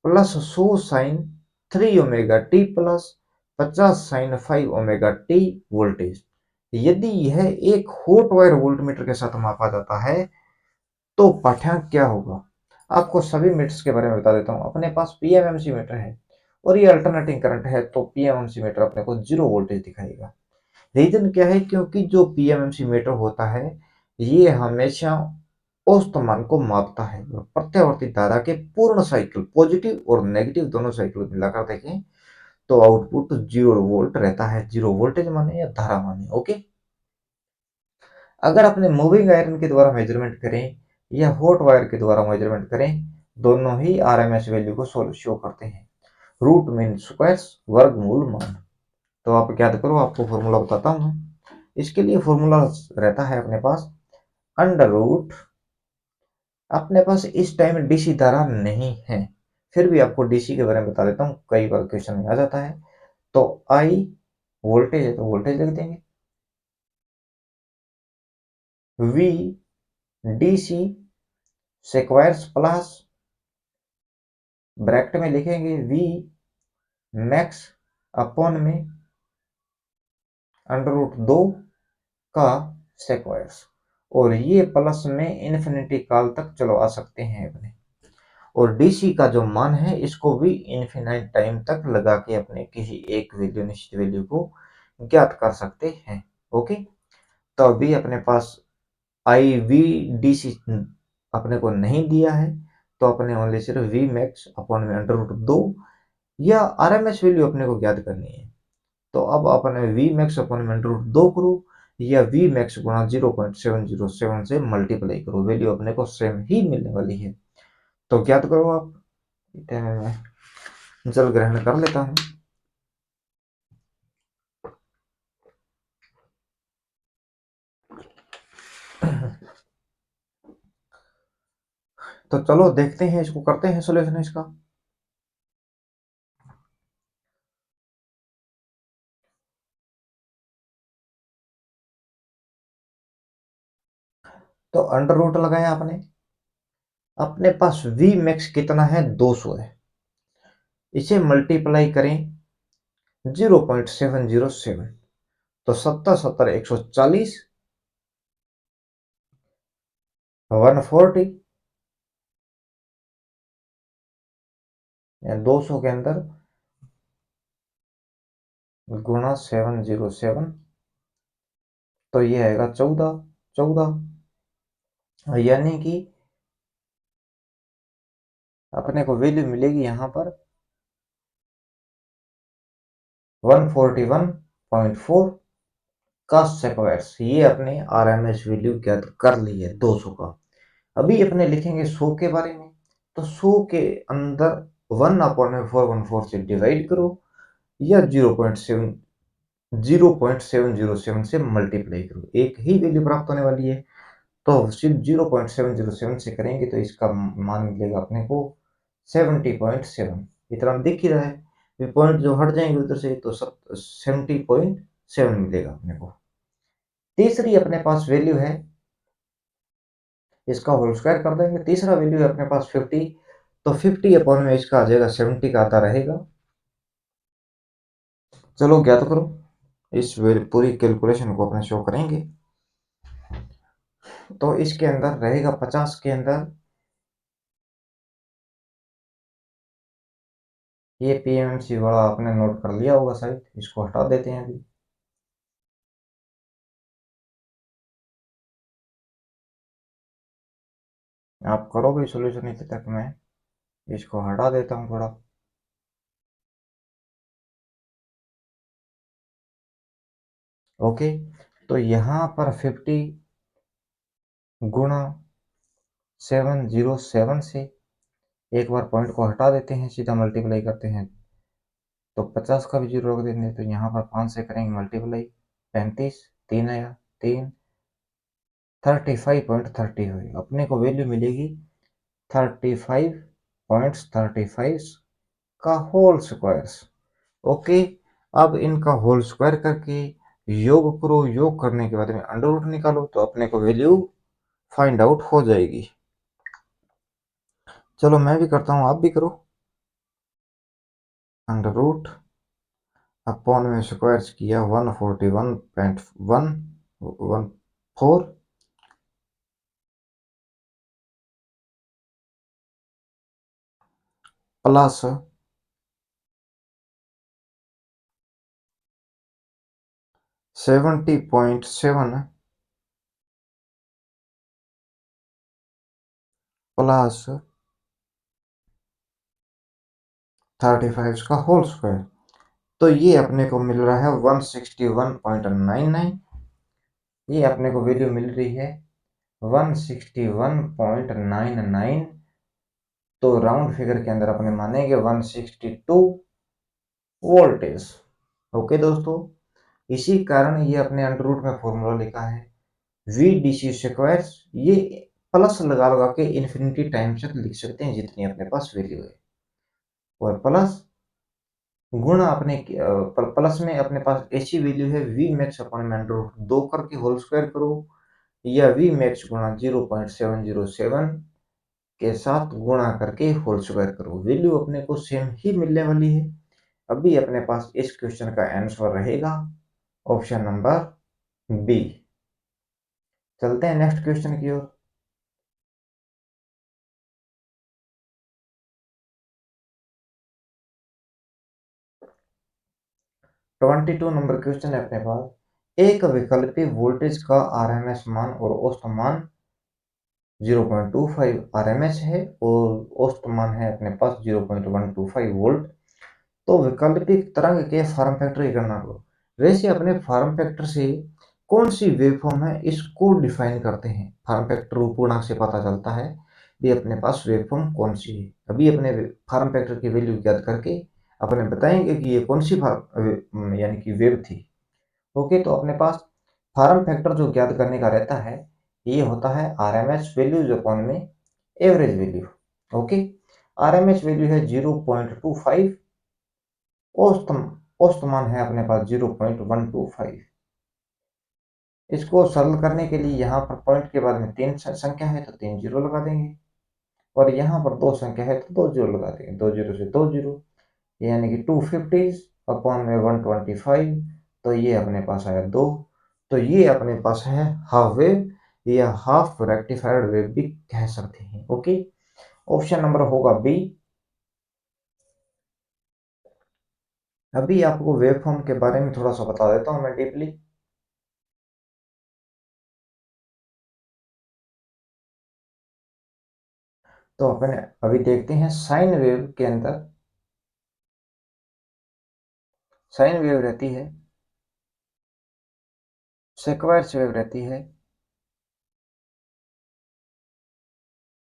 plus 100 sine 3 omega T plus 50 sine 5 omega T voltage. यदि यह एक हॉट वायर वोल्टमीटर के साथ मापा जाता है तो पाठ्यांक क्या होगा। आपको सभी मीटर्स के बारे में बता देता हूँ। अपने पास पीएमएमसी मीटर है और ये अल्टरनेटिंग करंट है, तो पीएमएमसी मीटर अपने को जीरो वोल्टेज दिखाएगा। रीजन क्या है, क्योंकि जो पीएमएमसी मीटर होता है ये हमेशा औसत मान को मापता है और प्रत्यावर्ती धारा के पूर्ण साइकिल पॉजिटिव और नेगेटिव दोनों साइकिल मिलाकर देखें तो आउटपुट जीरो वोल्ट रहता है। जीरो वोल्टेज माने या धारा माने। ओके, अगर अपने मूविंग आयरन के द्वारा मेजरमेंट करें या हॉट वायर के द्वारा मेजरमेंट करें, दोनों ही आरएमएस वैल्यू को शो करते हैं। रूट मीन स्क्वायर्स, वर्गमूल मान। तो आप याद करो, आपको फॉर्मूला बताता हूँ मैं। इसके लिए फॉर्मूला रहता है अपने पास अंडर रूट, अपने पास इस टाइम डीसी धारा नहीं है, फिर भी आपको डीसी के बारे में बता देता हूँ, कई बार क्वेश्चन में आ जाता है। तो आई वोल्टेज है तो वोल्टेज लिख देंगे, वी डीसी सेक्वायर्स प्लस ब्रैकेट में लिखेंगे वी मैक्स अपॉन में अंडर रूट 2 का सेक्वायर्स, और ये प्लस में इन्फिनिटी काल तक चलो आ सकते हैं अपने। और डीसी का जो मान है इसको भी इन्फिनाइट टाइम तक लगा के अपने किसी एक वैल्यू निश्चित वैल्यू को ज्ञात कर सकते हैं। ओके, तो अभी अपने पास आई वी डी सी अपने को नहीं दिया है, तो अपने ओनली सिर्फ वी मैक्स अपॉन में अंडर रूट 2 या आरएमएस वैल्यू अपने को ज्ञात करनी है। तो अब अपने वी मैक्स अपॉन में अंडर रूट 2 करो या वी मैक्स गुणा 0.707 से मल्टीप्लाई करो, वैल्यू अपने को सेम ही मिलने वाली है। तो ज्ञात करो आप। जल ग्रहण कर लेता हूँ। तो चलो देखते हैं, इसको करते हैं सोल्यूशन इसका। तो अंडर रूट लगाया आपने, अपने पास वी मैक्स कितना है 200 है, इसे मल्टीप्लाई करें 0.707, तो 70 70 140 140 या 200 के अंदर गुणा 707, तो ये आएगा 14 14, यानी कि अपने को वैल्यू मिलेगी यहाँ पर 141.4 का सेक्वायर्स। ये अपने आरएमएस वैल्यू ज्ञात कर ली है 200 का। अभी अपने लिखेंगे 100 के बारे में, तो 100 के अंदर 1/414 से डिवाइड करो या 0.707 से मल्टीप्लाई करो, एक ही वैल्यू प्राप्त होने वाली है। तो सिर्फ 0.707 से करेंगे तो इसका मान मिलेगा अपने को 70.7, इतना दिख ही रहा है। पॉइंट जो हट जाएंगे उधर से तो 70.7 मिलेगा अपने को। तीसरी अपने पास वैल्यू है, इसका होल स्क्वायर कर देंगे। तीसरा वैल्यू है अपने पास 50, तो 50 अपॉन में इसका आ जाएगा 70 का आता रहेगा। चलो ज्ञात करो, इस पूरी कैलकुलेशन को अपने शो करेंगे। तो इसके अंदर रहेगा 50 के अंदर ये पीएमसी वाला आपने नोट कर लिया होगा शायद, इसको हटा देते हैं अभी। आप करोगे सॉल्यूशन, इतने तक मैं इसको हटा देता हूँ थोड़ा। ओके, तो यहाँ पर 50 गुणा 707 से एक बार पॉइंट को हटा देते हैं, सीधा मल्टीप्लाई करते हैं तो 50 का भी जीरो रख देंगे, तो यहाँ पर 5 से करेंगे मल्टीप्लाई, 35 3 आया 3 35.30 हुई, अपने को वैल्यू मिलेगी 35.35 का होल स्क्वायर्स। ओके, अब इनका होल स्क्वायर करके योग करो, योग करने के बाद में अंडर रूट निकालो तो अपने को वैल्यू फाइंड आउट हो जाएगी। चलो मैं भी करता हूँ, आप भी करो। अंडर रूट अपॉन में स्क्वायर किया 141.114 प्लस 70.7 प्लस 35 का होल स्क्वायर। तो ये अपने को मिल रहा है 161.99। ये अपने को वैल्यू मिल रही है 161.99। तो राउंड फिगर के अंदर अपने मानेंगे 162 वोल्टेज। ओके दोस्तों, इसी कारण ये अपने अंडर रूट में फॉर्मूला लिखा है वी डी सी स्क्वायर। ये प्लस लगा लगा के इन्फिनिटी टाइम तक लिख सकते हैं जितनी अपने पास वैल्यू है, और प्लस गुणा अपने प्लस में अपने पास ऐसी वैल्यू है वी मैक्स अपॉन में अंडर रूट 2 करके होल स्क्वायर करो, या वी मैक्स गुणा 0.707 के साथ गुणा करके होल स्क्वायर करो। वैल्यू अपने को सेम ही मिलने वाली है। अभी अपने पास इस क्वेश्चन का आंसर रहेगा ऑप्शन नंबर बी। चलते हैं नेक्स्ट क्वेश्चन की ओर। 22 नंबर क्वेश्चन है अपने पास। एक वैकल्पिक वोल्टेज का आरएमएस मान और औसत मान 0.25 आरएमएस है और औसत मान है अपने पास 0.125 वोल्ट। तो वैकल्पिक तरंग के फॉर्म फैक्टर की गणना करो। वैसे अपने फॉर्म फैक्टर से कौन सी वेवफॉर्म है इसको डिफाइन करते हैं। फॉर्म फैक्टर पूर्णांक से पता चलता है भी अपने पास वेवफॉर्म कौन सी है। अभी अपने फॉर्म फैक्टर की वैल्यू ज्ञात करके अपने बताएंगे कि ये कौन सी यानी कि वेव थी। ओके, तो अपने पास फॉर्म फैक्टर जो ज्ञात करने का रहता है ये होता है आरएमएस वैल्यूज अपॉन में average value. Okay, RMS value है 0.25, औसत औसत मान है अपने पास 0.125। इसको सरल करने के लिए यहाँ पर पॉइंट के बाद में तीन संख्या है तो 3 जीरो लगा देंगे, और यहाँ पर 2 संख्या है तो 2 जीरो लगा देंगे। 2 जीरो से 2 जीरो, यानी कि 250 अपॉन में 125, तो ये अपने पास आया 2। तो ये अपने पास है हाफ वेव या हाफ रेक्टिफाइड वेव भी कह सकते हैं। ओके, ऑप्शन नंबर होगा बी। अभी आपको वेवफॉर्म के बारे में थोड़ा सा बता देता हूँ मैं डीपली। तो अपने अभी देखते हैं साइन वेव के अंदर साइन वेव रहती है, सेक्वायर्स वेव रहती है,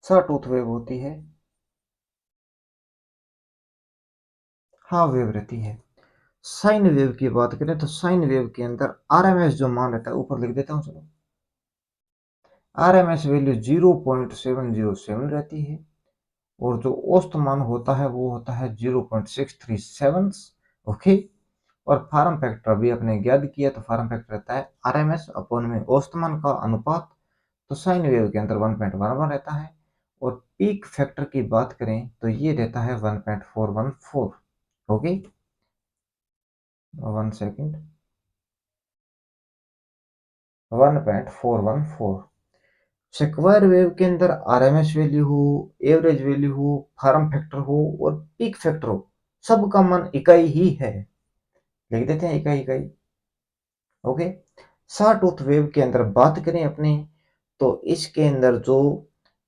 सॉटूथ वेव होती है, हाफ वेव रहती है। साइन वेव की बात करें तो साइन वेव के अंदर आरएमएस जो मान रहता है ऊपर लिख देता हूँ चलो। आरएमएस वैल्यू 0.707 रहती है, और जो औसत मान होता है वो होता है 0.637। ओके, और फार्म फैक्टर भी अपने ज्ञात किया तो फार्म फैक्टर रहता है आरएमएस अपॉन में औसत मान का अनुपात। तो साइन वेव के अंदर 1.11 रहता है, और पीक फैक्टर की बात करें तो ये रहता है 1.414। Okay, 1 second, 1.414। स्क्वायर वेव के अंदर आरएमएस वैल्यू हो, एवरेज वैल्यू हो, फॉर्म फैक्टर हो और पीक फैक्टर हो, सबका मान इकाई ही है। लिख देते हैं इकाई इकाई। ओके, सॉटूथ वेव के अंदर बात करें अपने तो इसके अंदर जो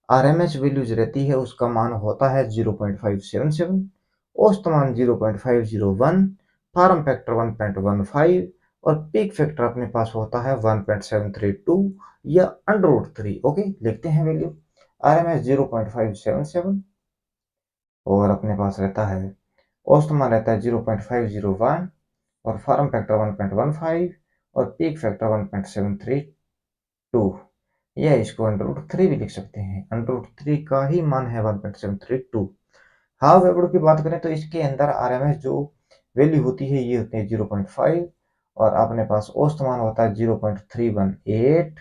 आरएमएस वैल्यूज रहती है उसका मान होता है 0.577, औसत मान 0.501, फॉर्म फैक्टर 1.15 और पीक फैक्टर अपने पास होता है 1.732 या अंडर रूट 3। ओके, लिखते हैं वैल्यू। आरएमएस 0.577, और अपने पास रहता है औसत मान रहता है 0.501, और फॉर्म फैक्टर 1.15 और पीक फैक्टर 1.732, या इसको अंडर रूट 3 भी लिख सकते हैं। अंडर रूट 3 का ही मान है 1.732। हाफ वेव की बात करें तो इसके अंदर आरएमएस जो वैल्यू होती है ये होती है 0.5 और अपने पास औसत मान होता है 0.318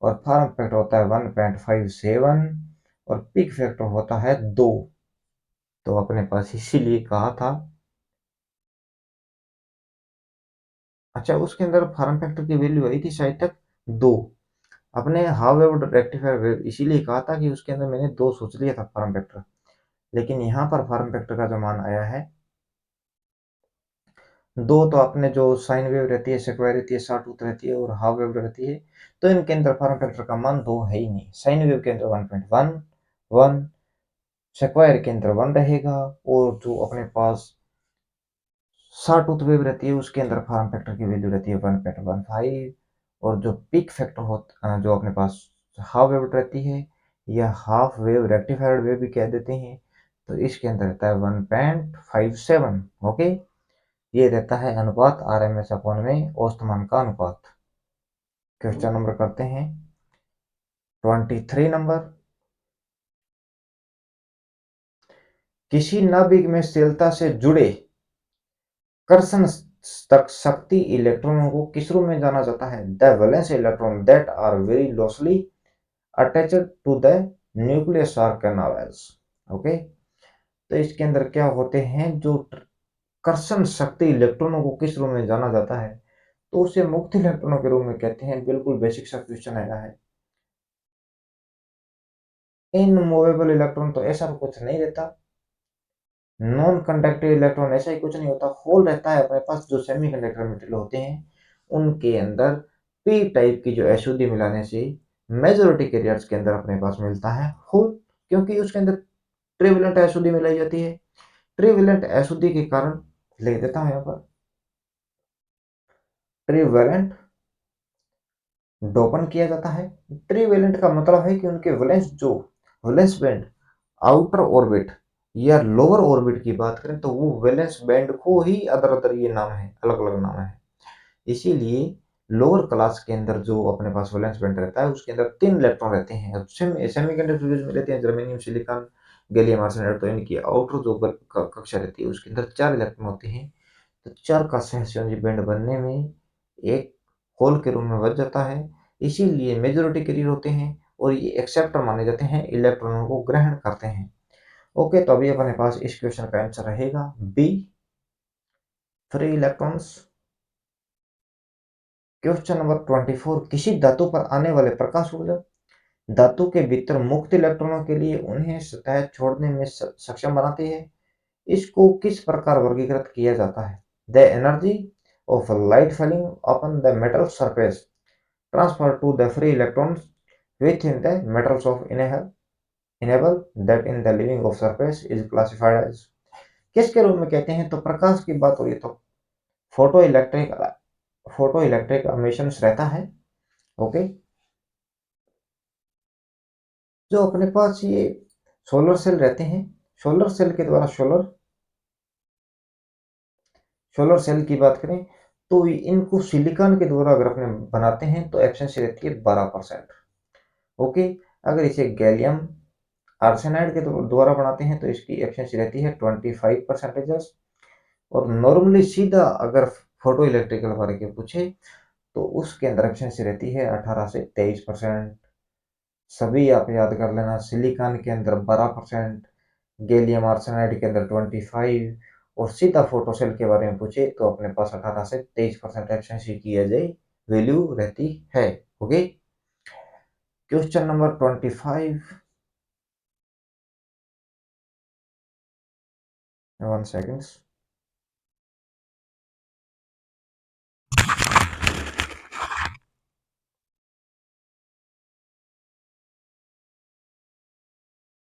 और फॉर्म फैक्टर होता है 1.57 और पीक फैक्टर होता है 2। तो अपने पास इसीलिए कहा था। अच्छा, उसके अंदर फॉर्म फैक्टर की वैल्यू आई थी शायद तक 2। अपने हाफ वेव रेक्टिफायर वेव इसीलिए कहा था कि उसके अंदर मैंने 2 सोच लिया था फॉर्म फैक्टर, लेकिन यहाँ पर फॉर्म फैक्टर का जो मान आया है 2। तो अपने जो साइन वेव रहती है, स्क्वायर रहती है, शॉटूथ रहती है और हाफ वेव रहती है, तो इनके अंदर फॉर्म फैक्टर का मान 2 है ही नहीं। साइन वेव के अंदर 1.11, स्क्वायर के अंदर 1 रहेगा और जो अपने पास शॉटूथ वेव रहती है उसके अंदर फॉर्म फैक्टर की वैल्यू रहती है 1.15 और जो पीक फैक्टर होता जो अपने पास हाफ वेव रहती है या हाफ वेव रेक्टिफाइड वेव भी कह देते हैं, तो इसके अंदर रहता है 1.57। ओके, ये रहता है अनुपात आरएमएस अपॉन में औसत मान का अनुपात। क्वेश्चन नंबर करते हैं 23 नंबर। किसी नाभिक में स्थिरता से जुड़े कर्षण शक्ति इलेक्ट्रॉनों को किस रूप में जाना जाता है? The valence electron that are very loosely attached to the nucleus are कैनावेल्स। ओके, तो इसके अंदर क्या होते हैं, जो कर्षण शक्ति इलेक्ट्रॉनों को किस रूप में जाना जाता है, तो उसे मुक्त इलेक्ट्रॉनों के रूप में कहते हैं। बिल्कुल बेसिक सा क्वेश्चन आया है। इनमूवेबल इलेक्ट्रॉन तो ऐसा कुछ नहीं रहता, नॉन कंडक्टिव इलेक्ट्रॉन ऐसा ही कुछ नहीं होता, होल रहता है अपने पास। जो सेमीकंडक्टर मेटेरियल होते हैं उनके अंदर पी टाइप की जो अशुद्धि मिलाने से मेजॉरिटी कैरियर्स के अंदर अपने पास मिलता है होल, क्योंकि उसके अंदर ट्रिवेलेंट अशुद्धि मिलाई जाती है। ट्रिवेलेंट अशुद्धि के कारण लिख देता हूं यहाँ पर ट्रिवेलेंट डोपन किया जाता है। ट्रिवेलेंट का मतलब है कि उनके वैलेंस जो वैलेंस बैंड आउटर ऑर्बिट या लोअर ऑर्बिट की बात करें तो वो वैलेंस बैंड को ही अदर अदर ये नाम है, अलग अलग नाम है। इसीलिए लोअर क्लास के अंदर जो अपने पास वैलेंस बैंड रहता है उसके अंदर 3 इलेक्ट्रॉन रहते हैं। सेमीकंडक्टर में रहते हैं जर्मेनियम, सिलिकॉन, गैलियम आर्सेनाइड। तो इनकी आउटर जो कक्षा रहती है उसके अंदर 4 इलेक्ट्रॉन होते हैं। तो 4 का सहसंयोजी बैंड बनने में एक होल के रूप में बच जाता है। इसीलिए मेजॉरिटी कैरियर होते हैं और ये एक्सेप्टर माने जाते हैं, इलेक्ट्रॉनों को ग्रहण करते हैं। ओके, तो अभी अपने पास इस क्वेश्चन का आंसर रहेगा B, free electrons. Question number 24। किसी धातु पर आने वाले प्रकाश ऊर्जा धातु के भीतर मुक्त इलेक्ट्रॉनों के लिए उन्हें सतह छोड़ने में सक्षम बनाती है। इसको किस प्रकार वर्गीकृत किया जाता है? The energy of light falling upon the metal surface transfer to the free electrons within the metals of enable that in the living of surface is classified as। किसके रूप में कहते हैं? तो प्रकाश की बात हो रही है तो फोटो इलेक्ट्रिक एमिशंस रहता है। ओके, जो अपने पास ये सोलर सेल रहते हैं, सोलर सेल के द्वारा सोलर सेल की बात करें तो इनको सिलिकॉन के द्वारा अगर अपने बनाते हैं तो एफिशिएंसी रहती है 12%। ओके, अगर इसे गैलियम आर्सेनाइड के द्वारा बनाते हैं तो इसकी एफिशिएंसी रहती है 25%। और नॉर्मली सीधा अगर फोटो इलेक्ट्रिकल वाले के पूछे तो उसके अंदर एफिशिएंसी रहती है 18 से 23%। सभी आप याद कर लेना, सिलिकॉन के अंदर 12%, गैलियम आर्सेनाइड के अंदर 25 और सीधा फोटो सेल के बारे में पूछे तो अपने पास 18 से 23% एफिशिएंसी की वैल्यू रहती है। Okay, question number 25। 1 second.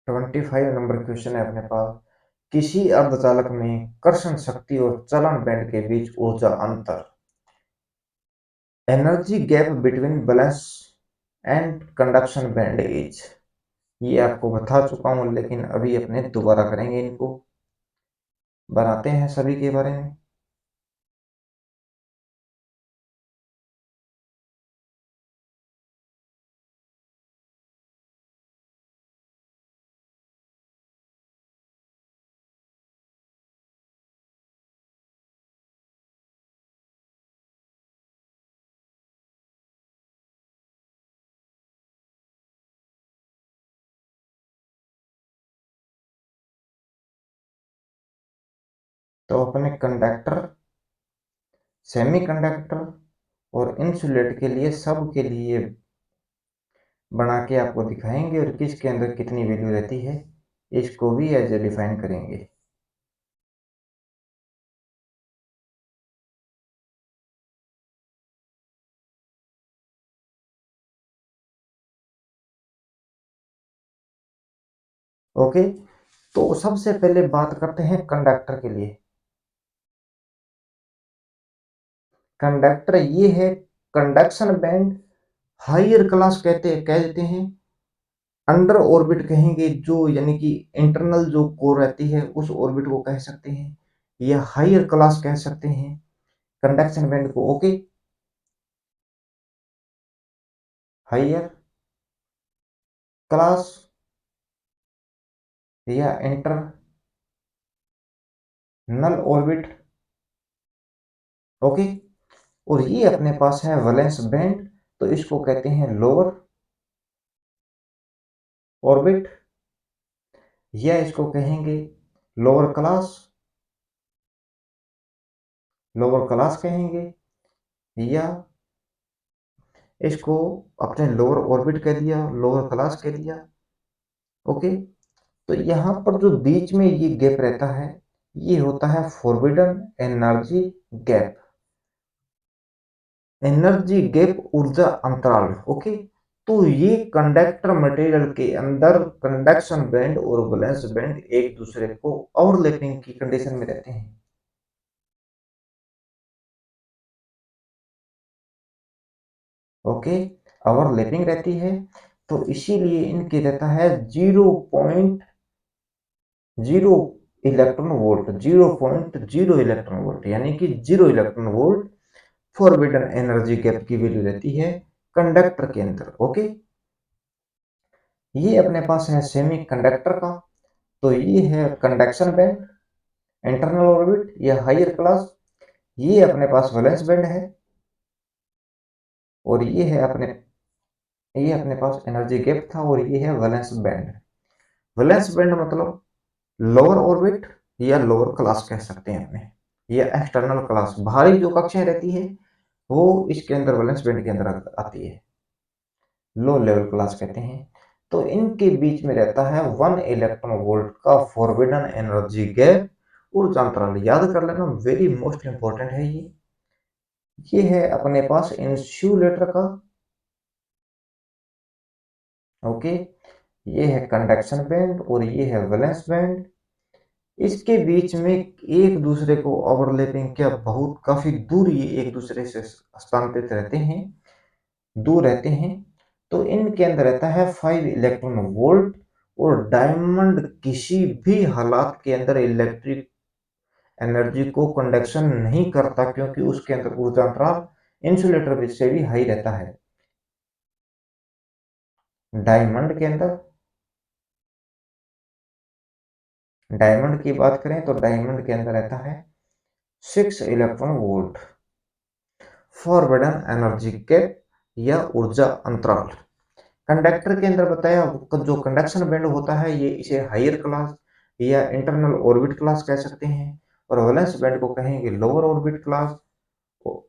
25 number question है अपने पास। किसी अर्धचालक में कर्षण शक्ति और चलन बैंड के बीच ऊर्जा अंतर, energy gap between balance and conduction band is. ये आपको बता चुका हूं लेकिन अभी अपने दोबारा करेंगे, इनको बनाते हैं सभी के बारे में। तो अपने कंडक्टर, सेमीकंडक्टर और इंसुलेट के लिए सब के लिए बना के आपको दिखाएंगे और किसके अंदर कितनी वैल्यू रहती है इसको भी एज ए डिफाइन करेंगे। ओके, तो सबसे पहले बात करते हैं कंडक्टर के लिए। कंडक्टर ये है कंडक्शन बैंड, हायर क्लास कह देते हैं, अंडर ऑर्बिट कहेंगे जो यानी कि इंटरनल जो कोर रहती है उस ऑर्बिट को कह सकते हैं, या हायर क्लास कह सकते हैं कंडक्शन बैंड को। ओके, हायर क्लास या इंटरनल ऑर्बिट। ओके, और ये अपने पास है वैलेंस बैंड, तो इसको कहते हैं लोअर ऑर्बिट, या इसको कहेंगे लोअर क्लास कहेंगे, या इसको अपने लोअर ऑर्बिट कह दिया, लोअर क्लास कह दिया। ओके, तो यहाँ पर जो बीच में ये गैप रहता है ये होता है forbidden energy gap, energy gap ऊर्जा अंतराल। ओके, तो ये कंडक्टर मटेरियल के अंदर कंडक्शन बैंड और वैलेंस बैंड एक दूसरे को ओवरलैपिंग की कंडीशन में रहते हैं। ओके, ओवरलैपिंग रहती है, तो इसीलिए इनके रहता है 0.0 इलेक्ट्रॉन वोल्ट, 0.0 इलेक्ट्रॉन वोल्ट, यानी कि 0 electron volt forbidden energy gap की वैल्यू रहती है कंडक्टर के अंदर। ओके, ये अपने पास है सेमी कंडक्टर का, तो ये है कंडक्शन बैंड, इंटरनल ऑर्बिट या हायर क्लास, ये अपने पास वैलेंस बैंड है, और ये अपने पास एनर्जी गैप था, और ये है वैलेंस बैंड। वैलेंस बैंड मतलब लोअर ऑर्बिट या लोअर क्लास कह सकते हैं अपने, या एक्सटर्नल क्लास, बाहरी जो कक्षाएं रहती है वो इसके अंदर वैलेंस बैंड के अंदर आती है, लो लेवल क्लास कहते हैं। तो इनके बीच में रहता है 1 इलेक्ट्रॉन वोल्ट का फॉरबिडन एनर्जी गैप ऊर्जा अंतराल। याद कर लेना, वेरी मोस्ट इंपॉर्टेंट है ये है अपने पास इंसुलेटर का। ओके, ये है कंडक्शन बैंड और ये है वैलेंस बैंड, इसके बीच में एक दूसरे को ओवरलैपिंग क्या बहुत काफी दूर ये एक दूसरे से स्थानांतरित रहते हैं, दूर रहते हैं। तो इनके अंदर रहता है 5 इलेक्ट्रॉन वोल्ट, और डायमंड किसी भी हालात के अंदर इलेक्ट्रिक एनर्जी को कंडक्शन नहीं करता, क्योंकि उसके अंदर ऊर्जा अंतराल इंसुलेटर से भी हाई रहता है। डायमंड के अंदर, डायमंड की बात करें तो डायमंड के अंदर रहता है 6 electron volt forbidden energy gap या ऊर्जा अंतराल। कंडक्टर के अंदर बताया जो कंडक्शन बैंड होता है ये इसे हायर क्लास या इंटरनल ऑर्बिट क्लास कह सकते हैं, और वैलेंस बैंड को कहेंगे lower orbit class,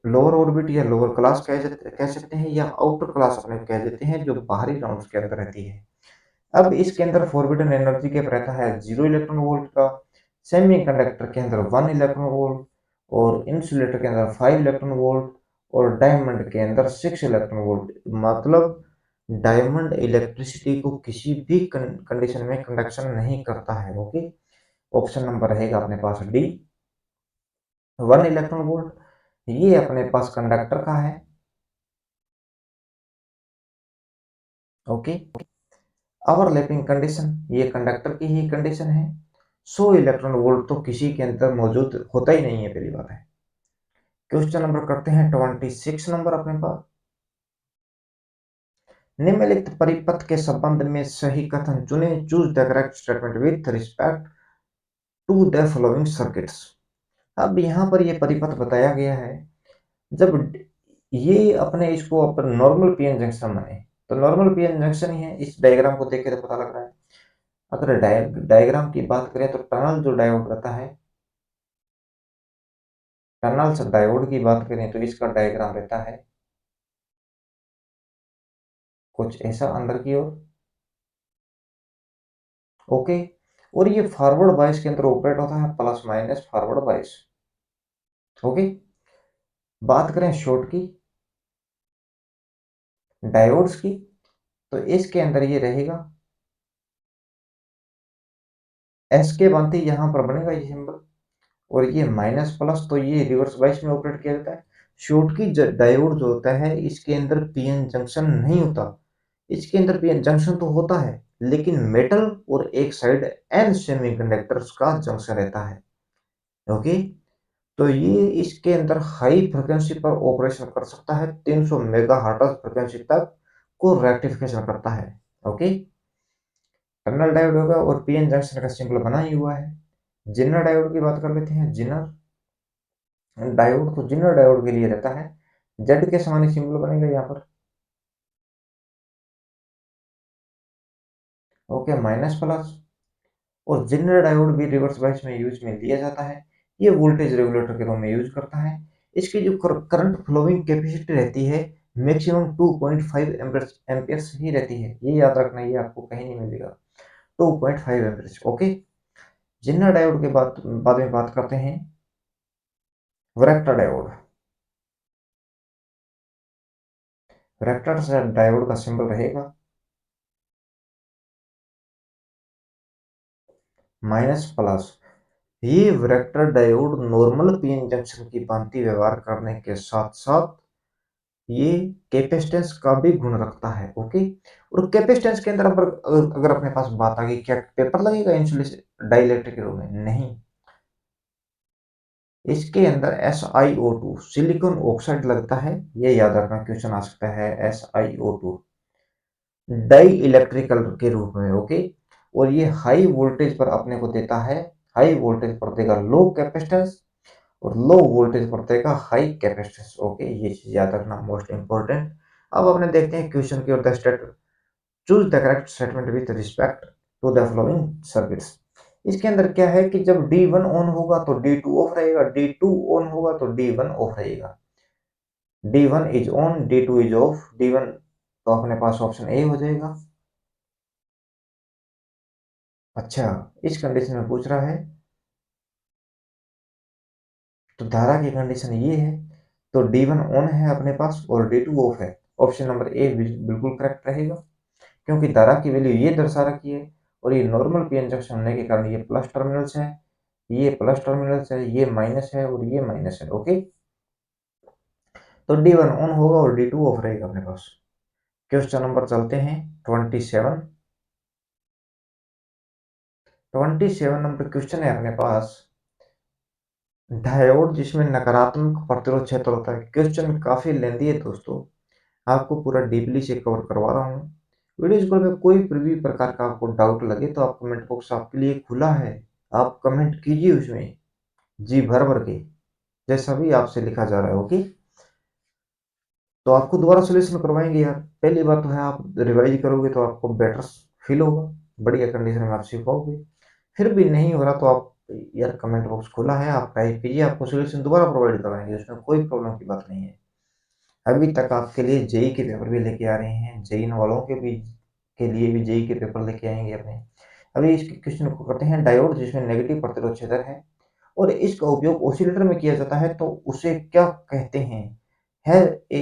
lower orbit या लोअर क्लास कह सकते हैं, या आउटर क्लास अपने कह देते हैं जो बाहरी राउंड्स के अंदर रहती है। अब इसके अंदर फॉरबिडन एनर्जी गैप रहता है 0 इलेक्ट्रॉन वोल्ट का, सेमी कंडक्टर के अंदर 1 इलेक्ट्रॉन वोल्ट, और इंसुलेटर के अंदर 5 इलेक्ट्रॉन वोल्ट, और डायमंड के अंदर 6 इलेक्ट्रॉन वोल्ट। मतलब डायमंड इलेक्ट्रिसिटी को किसी भी कंडीशन में कंडक्शन नहीं करता है। ओके, ऑप्शन नंबर रहेगा अपने पास डी, 1 इलेक्ट्रॉन वोल्ट, ये अपने पास कंडक्टर का है। ओके, ओवरलैपिंग कंडीशन ये कंडक्टर की ही कंडीशन है, 100 इलेक्ट्रॉन वोल्ट तो किसी के अंदर मौजूद होता ही नहीं है, पहली बात है। क्वेश्चन नंबर करते हैं 26 नंबर अपने पास। निम्नलिखित परिपथ के संबंध में सही कथन चुने, choose the correct statement with respect to the following circuits. अब यहाँ पर ये परिपथ बताया गया है, जब ये अपने इसको अपन नॉर्मल पीएन जंक्शन माने, तो नॉर्मल पीएन जंक्शन ही है, इस डायग्राम को देख के तो पता लग रहा है। अगर डायग्राम की बात करें तो टनल जो डायोड रहता है टनल्स डायोड की बात करें तो इसका डायग्राम रहता है कुछ ऐसा अंदर की ओर। ओके, और ये फॉरवर्ड बायस के अंदर ऑपरेट होता है, plus minus forward bias. Okay, बात करें शॉर्ट की, डायोड्स की, तो इसके अंदर ये रहेगा एस के बनते यहां पर बनेगा ये सिंबल, और ये माइनस प्लस, तो ये रिवर्स बायस में ऑपरेट किया जाता है। शॉर्ट की डायोड जो होता है इसके अंदर पीएन जंक्शन नहीं होता, इसके अंदर पीएन जंक्शन तो होता है लेकिन मेटल और एक साइड एन सेमीकंडक्टर्स का जंक्शन रहता है। ओके, तो ये इसके अंदर हाई फ्रिक्वेंसी पर ऑपरेशन कर सकता है, 300 मेगाहर्ट्ज फ्रिक्वेंसी तक को रेक्टिफिकेशन करता है। ओके, टनल डायोड होगा और पीएन जंक्शन का सिंबल बना ही हुआ है। जिनर डायोड की बात कर लेते हैं। जिनर डायोड तो जिनर डायोड के लिए रहता है, जेड के समान सिंबल बनेगा यहाँ पर। ओके, माइनस प्लस, और जिनर डायोड भी रिवर्स बायस में यूज में लिया जाता है। ये वोल्टेज रेगुलेटर के रूप में यूज करता है। इसकी जो करंट फ्लोइंग कैपेसिटी रहती है मैक्सिमम 2.5 एम्पियर्स ही रहती है, ये याद रखना, ये आपको कहीं नहीं मिलेगा, 2.5 एम्पियर्स। ओके, जिनर डायोड के बाद में बात करते हैं वरेक्टर डायोड। वरेक्टर डायोड का सिंबल रहेगा माइनस प्लस। ये वरेक्टर डायोड नॉर्मल पीएन जंक्शन की भांति व्यवहार करने के साथ साथ ये कैपेसिटेंस का भी गुण रखता है। ओके, और कैपेसिटेंस के अंदर अगर अपने पास बात आ गई, क्या पेपर लगेगा इंसुलेशन डाइलेक्ट्रिक के रूप में? नहीं, इसके अंदर SiO2 सिलिकॉन ऑक्साइड लगता है, ये याद रखना, क्वेश्चन आ सकता है SiO2 डाई इलेक्ट्रिकल के रूप में। ओके, और ये हाई वोल्टेज पर अपने को देता है, हाई वोल्टेज पर देगा लो कैपेसिटेंस, और लो वोल्टेज पर देगा हाई कैपेसिटेंस। ओके, ये चीज याद रखना, मोस्ट इंपॉर्टेंट। अब अपने देखते हैं क्वेश्चन की ओर। Choose the correct statement with respect to the following circuits. इसके अंदर क्या है कि जब D1 ऑन होगा तो D2 ऑफ रहेगा, D2 ऑन होगा तो D1 ऑफ रहेगा। D1 is on, D2 is of, D1 तो अपने पास ऑप्शन ए हो जाएगा। अच्छा, इस कंडीशन में पूछ रहा है तो धारा की कंडीशन ये है, तो D1 ऑन है अपने पास और D2 ऑफ है। ऑप्शन नंबर ए बिल्कुल करेक्ट रहेगा, क्योंकि धारा की वैल्यू ये दर्शा रखी है, और ये नॉर्मल पीएन जंक्शन होने के कारण ये प्लस टर्मिनल्स है, ये प्लस टर्मिनल्स है, ये माइनस है और ये माइनस है। ओके, तो D1 ऑन होगा और D2 ऑफ रहेगा अपने पास। क्वेश्चन नंबर चलते हैं 27। 27 नंबर क्वेश्चन है अपने पास, डायोड जिसमें नकारात्मक प्रतिरोध क्षेत्र होता है। क्वेश्चन काफी लेंदी है दोस्तों, आपको पूरा डीपली से कवर करवा रहा हूँ। वीडियो को में कोई भी प्रकार का आपको डाउट लगे तो आप कमेंट बॉक्स आपके लिए खुला है, आप कमेंट कीजिए उसमें जी भर भर के, जैसा भी आपसे लिखा जा रहा है। ओके, तो आपको दोबारा सोल्यूशन करवाएंगे यार। पहली बात तो है आप रिवाइज करोगे तो आपको बेटर फील होगा, बढ़िया कंडीशन में आप सीख पाओगे। फिर भी नहीं हो रहा तो आप यार कमेंट बॉक्स खुला है, आप टाइप कीजिए, आपको सोल्यूशन दोबारा प्रोवाइड करवाएंगे, उसमें कोई प्रॉब्लम की बात नहीं है। अभी तक आपके लिए जेई के पेपर भी लेके आ रहे हैं, जेई वालों के लिए भी जेई के पेपर लेके आएंगे अपने। अभी इस क्वेश्चन को करते हैं, डायोड जिसमें नेगेटिव प्रतिरोध क्षेत्र है और इसका उपयोग ऑसिलेटर में किया जाता है तो उसे क्या कहते हैं? है A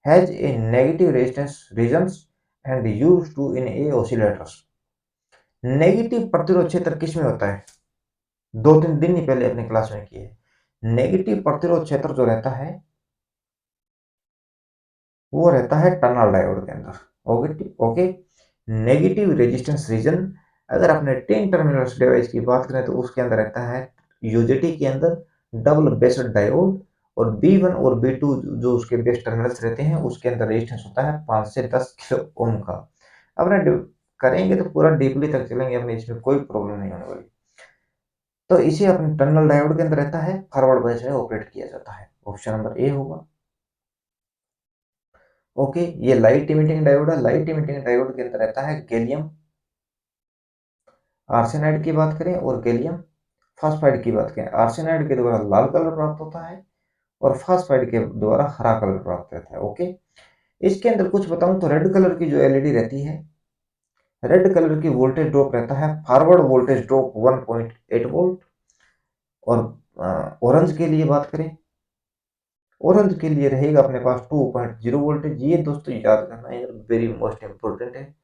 has a negative resistance regions and used to in a oscillators. नेगेटिव प्रतिरोध क्षेत्र किस में होता है? 2-3 दिन ही पहले अपने क्लास में किए। नेगेटिव प्रतिरोध क्षेत्र जो रहता है वो रहता है टनल डायोड के अंदर। Okay okay, negative resistance region, अगर अपने 10 टर्मिनल्स डिवाइस की बात करें तो उसके अंदर रहता है यूजेटी के अंदर डबल बेस्ड डायोड, और B1 और B2 जो उसके बेस टर्मिनल्स रहते हैं उसके अंदर रेजिस्टेंस होता है 5 से 10 किलो ओम का। अपने करेंगे तो पूरा डीपली तक चलेंगे अपने, इसमें कोई प्रॉब्लम नहीं होने वाली। तो इसे अपने टनल डायोड के अंदर रहता है, फॉरवर्ड बायस में ऑपरेट किया जाता है। ऑप्शन नंबर ए होगा। ओके, ये लाइट इमिटिंग डायोड है, लाइट इमिटिंग डायोड के अंदर रहता है गैलियम आर्सेनाइड की बात करें और गैलियम फास्फाइड की बात करें, आर्सेनाइड के द्वारा लाल कलर प्राप्त होता है और फास्फाइड के द्वारा हरा कलर प्राप्त होता है। ओके, इसके अंदर कुछ बताऊं तो रेड कलर की जो एलईडी रहती है, रेड कलर की वोल्टेज ड्रॉप रहता है फॉरवर्ड वोल्टेज ड्रॉप 1.8 वोल्ट। और ऑरेंज के लिए बात करें, ऑरेंज के लिए रहेगा अपने पास 2.0 वोल्टेज। ये दोस्तों याद करना है, वेरी मोस्ट इंपोर्टेंट है।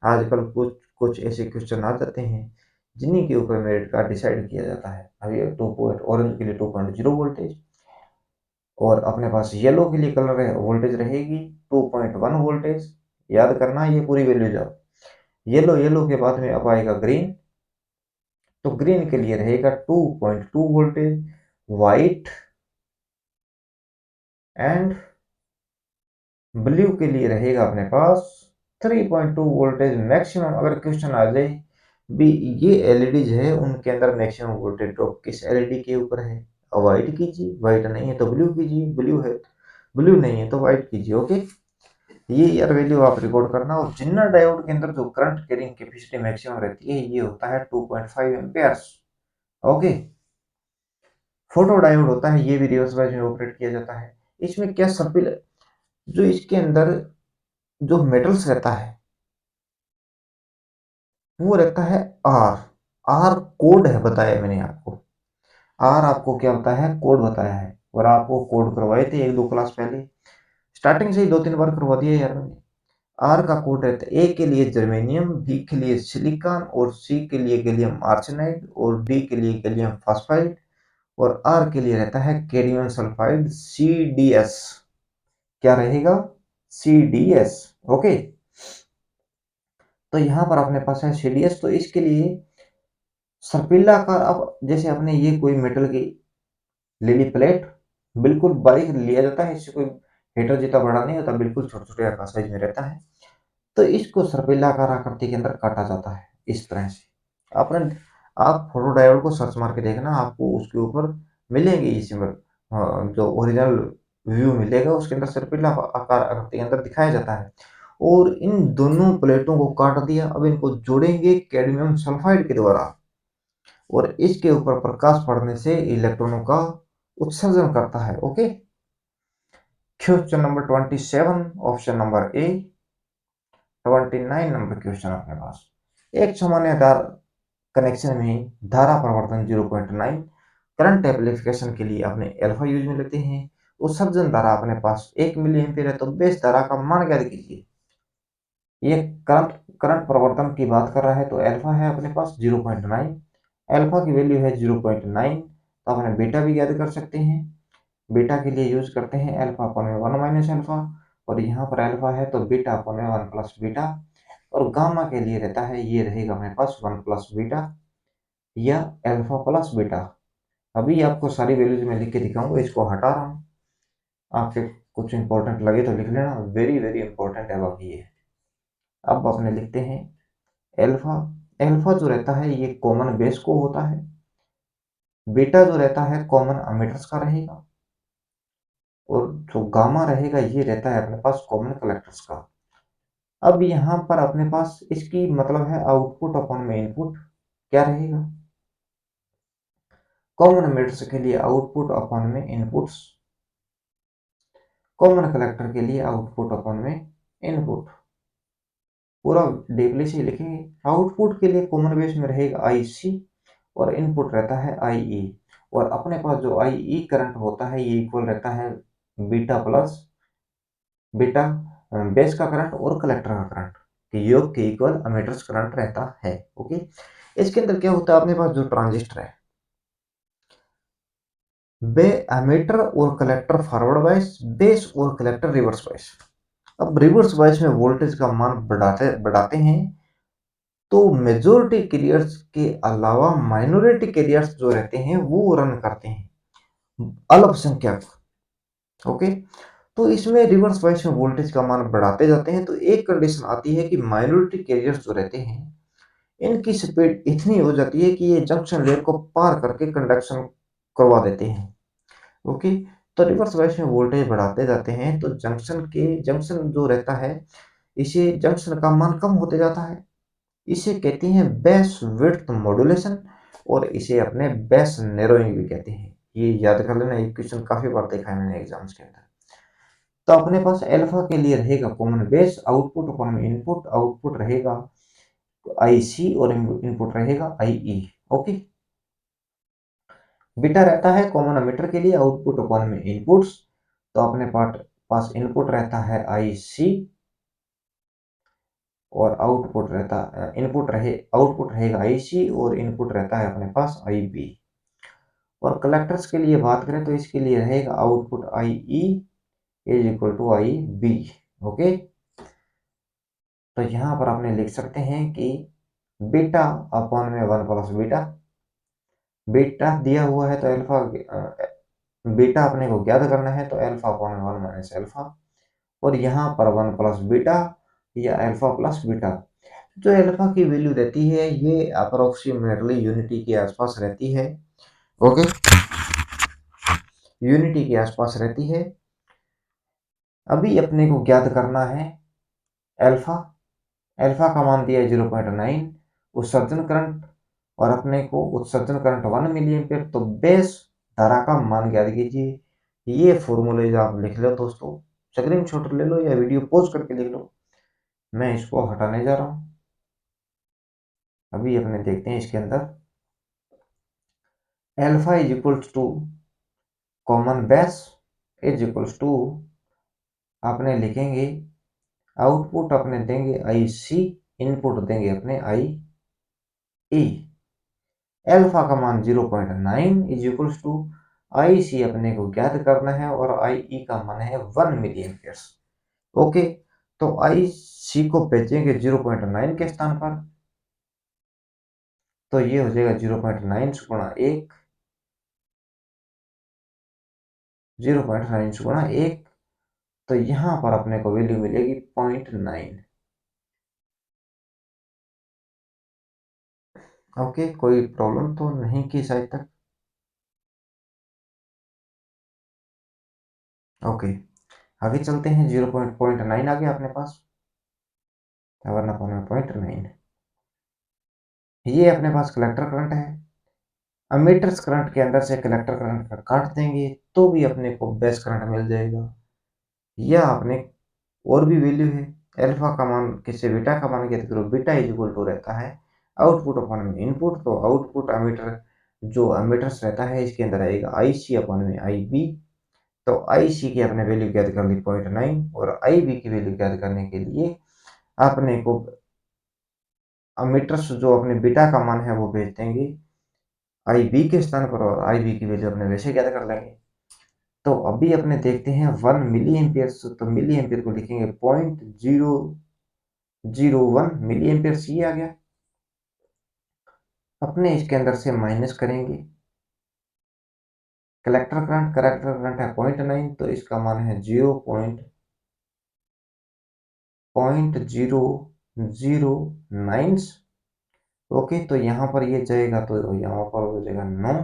आजकल कुछ कुछ ऐसे क्वेश्चन आ जाते हैं जिन्हीं के ऊपर मेरिट का डिसाइड किया जाता है। अभी ऑरेंज के लिए 2.0 वोल्टेज, और अपने पास येलो के लिए कलर वोल्टेज रहेगी 2.1 वोल्टेज। याद करना ये पूरी वैल्यू जाओ। येलो के बाद में अब आएगा ग्रीन, तो ग्रीन के लिए रहेगा 2.2 वोल्टेज। व्हाइट एंड ब्लू के लिए रहेगा अपने पास 3.2 वोल्टेज मैक्सिमम। अगर क्वेश्चन आ जाए भी ये एलईडी जो है उनके अंदर मैक्सिमम वोल्टेज ड्रॉप किस एलईडी के ऊपर है, अवॉइड कीजिए। व्हाइट नहीं है तो ब्लू कीजिए, ब्लू है, ब्लू नहीं है तो व्हाइट कीजिए। ओके, ये यार वैल्यू आप रिकॉर्ड करना। और जिन्ना डायोड के अंदर जो करंट कैरिंग कैपेसिटी मैक्सिमम रहती है ये होता है 2.5 एम्पेयर्स। ओके, फोटो डायोड होता है, ये भी रिवर्स बायस में ऑपरेट किया जाता है। इसमें क्या सर्पिल, जो इसके अंदर जो मेटल्स रहता है वो रहता है आर। आर कोड है, बताया मैंने आपको। आर आपको क्या होता है, कोड बताया है, और आपको कोड करवाए थे एक दो क्लास पहले, स्टार्टिंग से ही 2-3 बार करवा दिया यार मैंने। आर का कोड रहता है, ए के लिए जर्मेनियम, बी के लिए सिलिकॉन, और सी के लिए गैलियम आर्सेनाइड, और डी के लिए गैलियम फास्फाइड, और आर के लिए रहता है कैडमियम सल्फाइड, CDS। क्या रहेगा, CDS। ओके, तो यहां पर अपने पास है CDS। तो इसके लिए सर्पिला का, अब जैसे अपने ये कोई मेटल की लिली प्लेट, बिल्कुल बारीक लिया जाता है, इससे कोई हीटर जितना बड़ा नहीं होता, बिल्कुल छोटे छोटे आकार साइज में रहता है। तो इसको सर्पिलाकार आकृति के अंदर काटा जाता है इस तरह से। आपने, आप फोटो डायोड को सर्च मार के देखना, आपको उसके ऊपर मिलेंगे ये सिंबल। जो ओरिजिनल व्यू मिलेगा उसके अंदर सर्पिला आकार आकृति के अंदर दिखाया जाता है। और इन दोनों प्लेटों को काट दिया, अब इनको जोड़ेंगे कैडमियम सल्फाइड के द्वारा, और इसके ऊपर प्रकाश पड़ने से इलेक्ट्रॉनों का उत्सर्जन करता है। Okay, question number 27, option number ए। 29 नंबर क्वेश्चन अपने पास, एक सामान्य तार कनेक्शन में धारा परिवर्तन 0.9, करंट एम्पलीफिकेशन के लिए अपने अल्फा यूज में लेते हैं। उत्सर्जन धारा अपने पास 1 मिली एम्पीयर है, तो बेस धारा का मान ज्ञात कीजिए। ये करंट करंट परिवर्तन की बात कर रहा है, तो अल्फा है अपने पास 0.9, अल्फा की वैल्यू है 0.9, तो अपने बीटा भी ज्ञात कर सकते हैं। बीटा के लिए यूज करते हैं अल्फा अपॉन में 1 माइनस अल्फा, और यहाँ पर अल्फा है तो बीटा अपॉन में 1 प्लस बीटा। और गामा के लिए रहता है, ये रहेगा हमारे पास 1 प्लस बीटा या अल्फा प्लस बीटा। अभी आपको सारी वैल्यूज में लिख के दिखाऊंगा, इसको हटा रहा हूँ, आपके कुछ इंपॉर्टेंट लगे तो लिख लेना, वेरी वेरी इंपॉर्टेंट है बाकी ये। अब अपने लिखते हैं अल्फा। अल्फा जो रहता है ये कॉमन बेस को होता है, बीटा जो रहता है कॉमन अमीटर्स का रहेगा, और जो गामा रहेगा ये रहता है अपने पास कॉमन कलेक्टर्स का। अब यहाँ पर अपने पास इसकी मतलब है आउटपुट अपॉन में इनपुट क्या रहेगा, कॉमन अमीटर्स के लिए आउटपुट अपॉन में इनपुट्स, कॉमन कलेक्टर के लिए आउटपुट अपॉन में इनपुट। पूरा डीपली से लिखेंगे। आउटपुट के लिए कॉमन बेस में रहेगा IC, और इनपुट रहता है IE। और अपने पास जो IE करंट होता है ये इक्वल रहता है बीटा प्लस बीटा, बेस का करंट और कलेक्टर का करंट के योग के इक्वल अमीटर्स करंट रहता है। ओके, इसके अंदर क्या होता है, अपने पास जो ट्रांजिस्टर है, बे एमीटर और कलेक्टर फॉरवर्ड बायस, बेस और कलेक्टर रिवर्स बायस। अब रिवर्स बायस में वोल्टेज का मान बढ़ाते बढ़ाते हैं, तो मेजोरिटी कैरियर्स के अलावा माइनॉरिटी कैरियर्स जो रहते हैं वो रन करते हैं अल्पसंख्यक। ओके, तो इसमें रिवर्स बायस में वोल्टेज का मान बढ़ाते जाते हैं, तो एक कंडीशन आती है कि माइनॉरिटी कैरियर्स जो रहते हैं इनकी स्पीड इतनी हो जाती है कि ये जंक्शन लेयर को पार करके कंडक्शन करवा देते हैं। ओके, तो रिवर्स बायस में वोल्टेज बढ़ाते जाते हैं, तो जंक्शन जो रहता है, इसे जंक्शन का मान कम होते जाता है। इसे कहते हैं बेस विड्थ मॉड्यूलेशन। और इसे अपने बेस नैरोइंग भी कहते हैं। ये याद कर लेना, एक क्वेश्चन काफी बार देखा है मैंने एग्जाम्स के अंदर। तो अपने पास अल्फा के लिए रहेगा कॉमन बेस, आउटपुट अपॉन में इनपुट, आउटपुट रहेगा IC और इनपुट रहेगा IE। ओके, बीटा रहता है कॉमन एमिटर के लिए आउटपुट अपॉन में इनपुट्स, तो अपने पास इनपुट रहता है IC और आउटपुट रहेगा IC और इनपुट रहता है अपने पास IB। और कलेक्टर्स के लिए बात करें तो इसके लिए रहेगा output IE is equal to IB। Okay, तो यहाँ पर आपने लिख सकते हैं कि बीटा अपॉन में 1 प्लस बीटा, बीटा दिया हुआ है तो अल्फा, बीटा अपने को ज्ञात करना है तो अल्फा अपॉन में 1 माइनस अल्फा, और यहाँ पर 1 प्लस बीटा या अल्फा प्लस बीटा। जो अल्फा की वैल्यू रहती है ये अप्रोक्सीमेटली यूनिटी के आसपास रहती है। ओके, यूनिटी के आसपास रहती है। अभी अपने को ज्ञात करना है अल्फा, अल्फा का मान दिया है 0.9, उत्सर्जन करंट, और अपने को उत्सर्जन करंट 1 मिली एम्पियर, तो बेस धारा का मान ज्ञात कीजिए। ये फॉर्मूले आप लिख लो दोस्तों, स्क्रीन शॉट ले लो या वीडियो पॉज करके लिख लो, मैं इसको हटाने जा रहा हूं। अभी अपने देखते हैं इसके अंदर alpha is equals to common base is equals to, आपने लिखेंगे आउटपुट अपने देंगे IC, इनपुट देंगे अपने IE, अल्फा का मान 0.9 इज इक्वल्स टू IC अपने को ज्ञात करना है और IE का मान है 1 मिली एम्पियर्स। ओके, तो IC को भेजेंगे 0.9 के स्थान पर, तो ये हो जाएगा 0.9 गुणा 1, 0.9 गुणा 1, तो यहाँ पर अपने को वैल्यू मिलेगी 0.9। ओके, कोई प्रॉब्लम तो नहीं की शायद तक? ओके, आगे चलते हैं। 0.9 आ गया अपने पास, 1/0.9, ये अपने पास कलेक्टर करंट है। अमीटर्स करंट के अंदर से कलेक्टर करंट का काट देंगे तो भी अपने को बेस करंट मिल जाएगा। या अपने और भी वैल्यू है, अल्फा का मान किससे बीटा का मान ज्ञात करो, बीटा इज इक्वल टू रहता है आउटपुट अपॉन में इनपुट, तो आउटपुट अमीटर जो अमीटर्स रहता है इसके अंदर आएगा IC अपॉन में IB, तो IC की अपने वैल्यू ज्ञात कर ली 0.9 और IB की वैल्यू ज्ञात करने के लिए अपने को अमीटर्स जो अपने बीटा का मान है वो भेज देंगे IB के स्थान पर और IB की वैल्यू अपने वैसे ज्ञात कर लेंगे। तो अभी अपने देखते हैं 1 मिली एम्पियर, तो मिली एम्पियर को लिखेंगे 0.001 मिली एम्पियर, ये आ गया। अपने इसके अंदर से माइनस करेंगे कलेक्टर करंट है 0.9, तो इसका मान है 0.009। ओके, तो यहाँ पर ये जाएगा तो यहाँ पर हो जाएगा 9,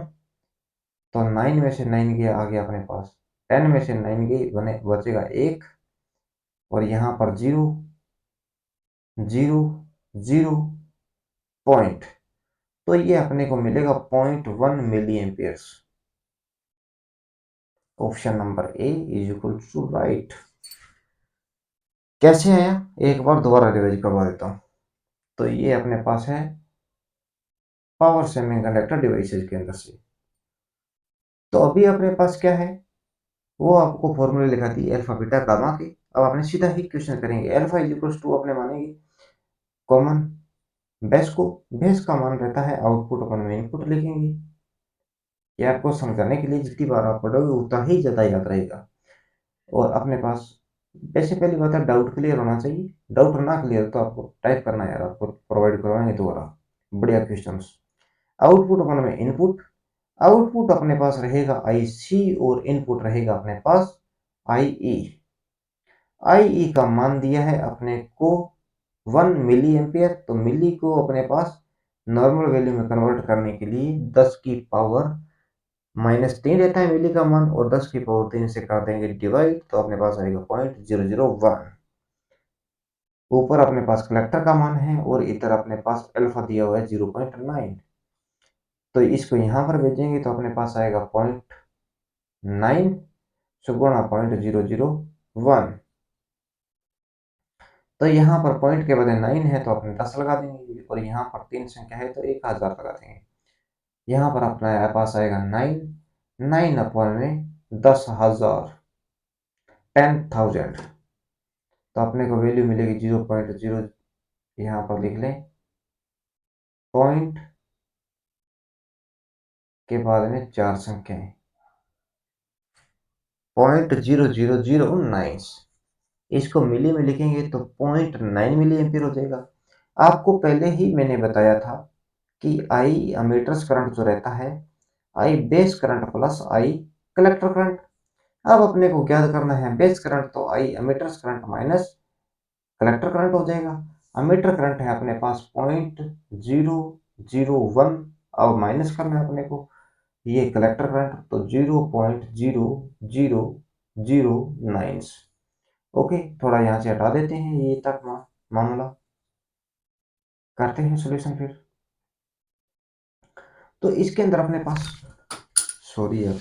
तो 9 में से 9 गया आ गया अपने पास, 10 में से 9 गई बचेगा 1, और यहाँ पर 0 0 0 पॉइंट, तो ये अपने को मिलेगा 0.1 milli amperes. Option number A is equal to right. कैसे आया, एक बार दोबारा रिवाइज करवा देता हूँ। तो ये अपने पास है पावर सेमीकंडक्टर डिवाइसेस के अंदर से, तो अभी अपने पास क्या है, वो आपको फॉर्मूले लिखा दी अल्फा बीटा गामा के। अब आपने सीधा ही क्वेश्चन करेंगे, अल्फा इज इक्वल टू अपने मानेंगे कॉमन बेस को, बेस का मान रहता है आउटपुट अपन में इनपुट लिखेंगे। ये आपको समझाने के लिए जितनी बार आप पढ़ोगे उतना ही ज्यादा याद रहेगा। और अपने पास वैसे पहली बात है डाउट क्लियर होना चाहिए, डाउट ना क्लियर तो आपको टाइप करना यार, आपको प्रोवाइड करवाएंगे दोबारा बढ़िया क्वेश्चंस। आउटपुट अपन में इनपुट, आउटपुट अपने पास रहेगा IC और इनपुट रहेगा अपने पास IE। IE का मान दिया है अपने को 1 मिली एम्पियर, तो मिली को अपने पास नॉर्मल वैल्यू में कन्वर्ट करने के लिए 10 की पावर -3 रहता है मिली का मान, और 10 की पावर 3 से कर देंगे डिवाइड, तो अपने पास आएगा 0.001। ऊपर अपने पास कलेक्टर का मान है और इधर अपने पास अल्फा दिया हुआ है 0.9। तो इसको यहाँ पर भेजेंगे तो अपने पास आएगा 0.9 गुणा 0.001। तो यहाँ पर पॉइंट के बजाय 9 है तो अपने 10 लगा देंगे, और यहाँ पर 3 संख्या है तो 1000 लगा देंगे। यहाँ पर अपने पास आएगा 9 अपॉन में 10,000, 10,000। तो अपने को वैल्यू मिलेगी 0.0, यहाँ पर लिख लें, पॉइंट के बाद में 4 संख्याएं, 0.0009। इसको मिली में लिखेंगे तो 0.9 मिली एम्पियर हो जाएगा। आपको पहले ही मैंने बताया था कि आई अमीटर्स करंट जो रहता है, I base current plus I collector current. अब अपने को ज्ञात करना है बेस करंट, तो I ammeters current minus collector current हो जाएगा। अमीटर करंट है अपने पास 0.001, अब माइनस करना है अपने को ये कलेक्टर करंट, तो 0.0009। ओके, थोड़ा यहाँ से हटा देते हैं ये तक मामला, करते हैं सॉल्यूशन फिर। तो इसके अंदर अपने पास, सॉरी यार,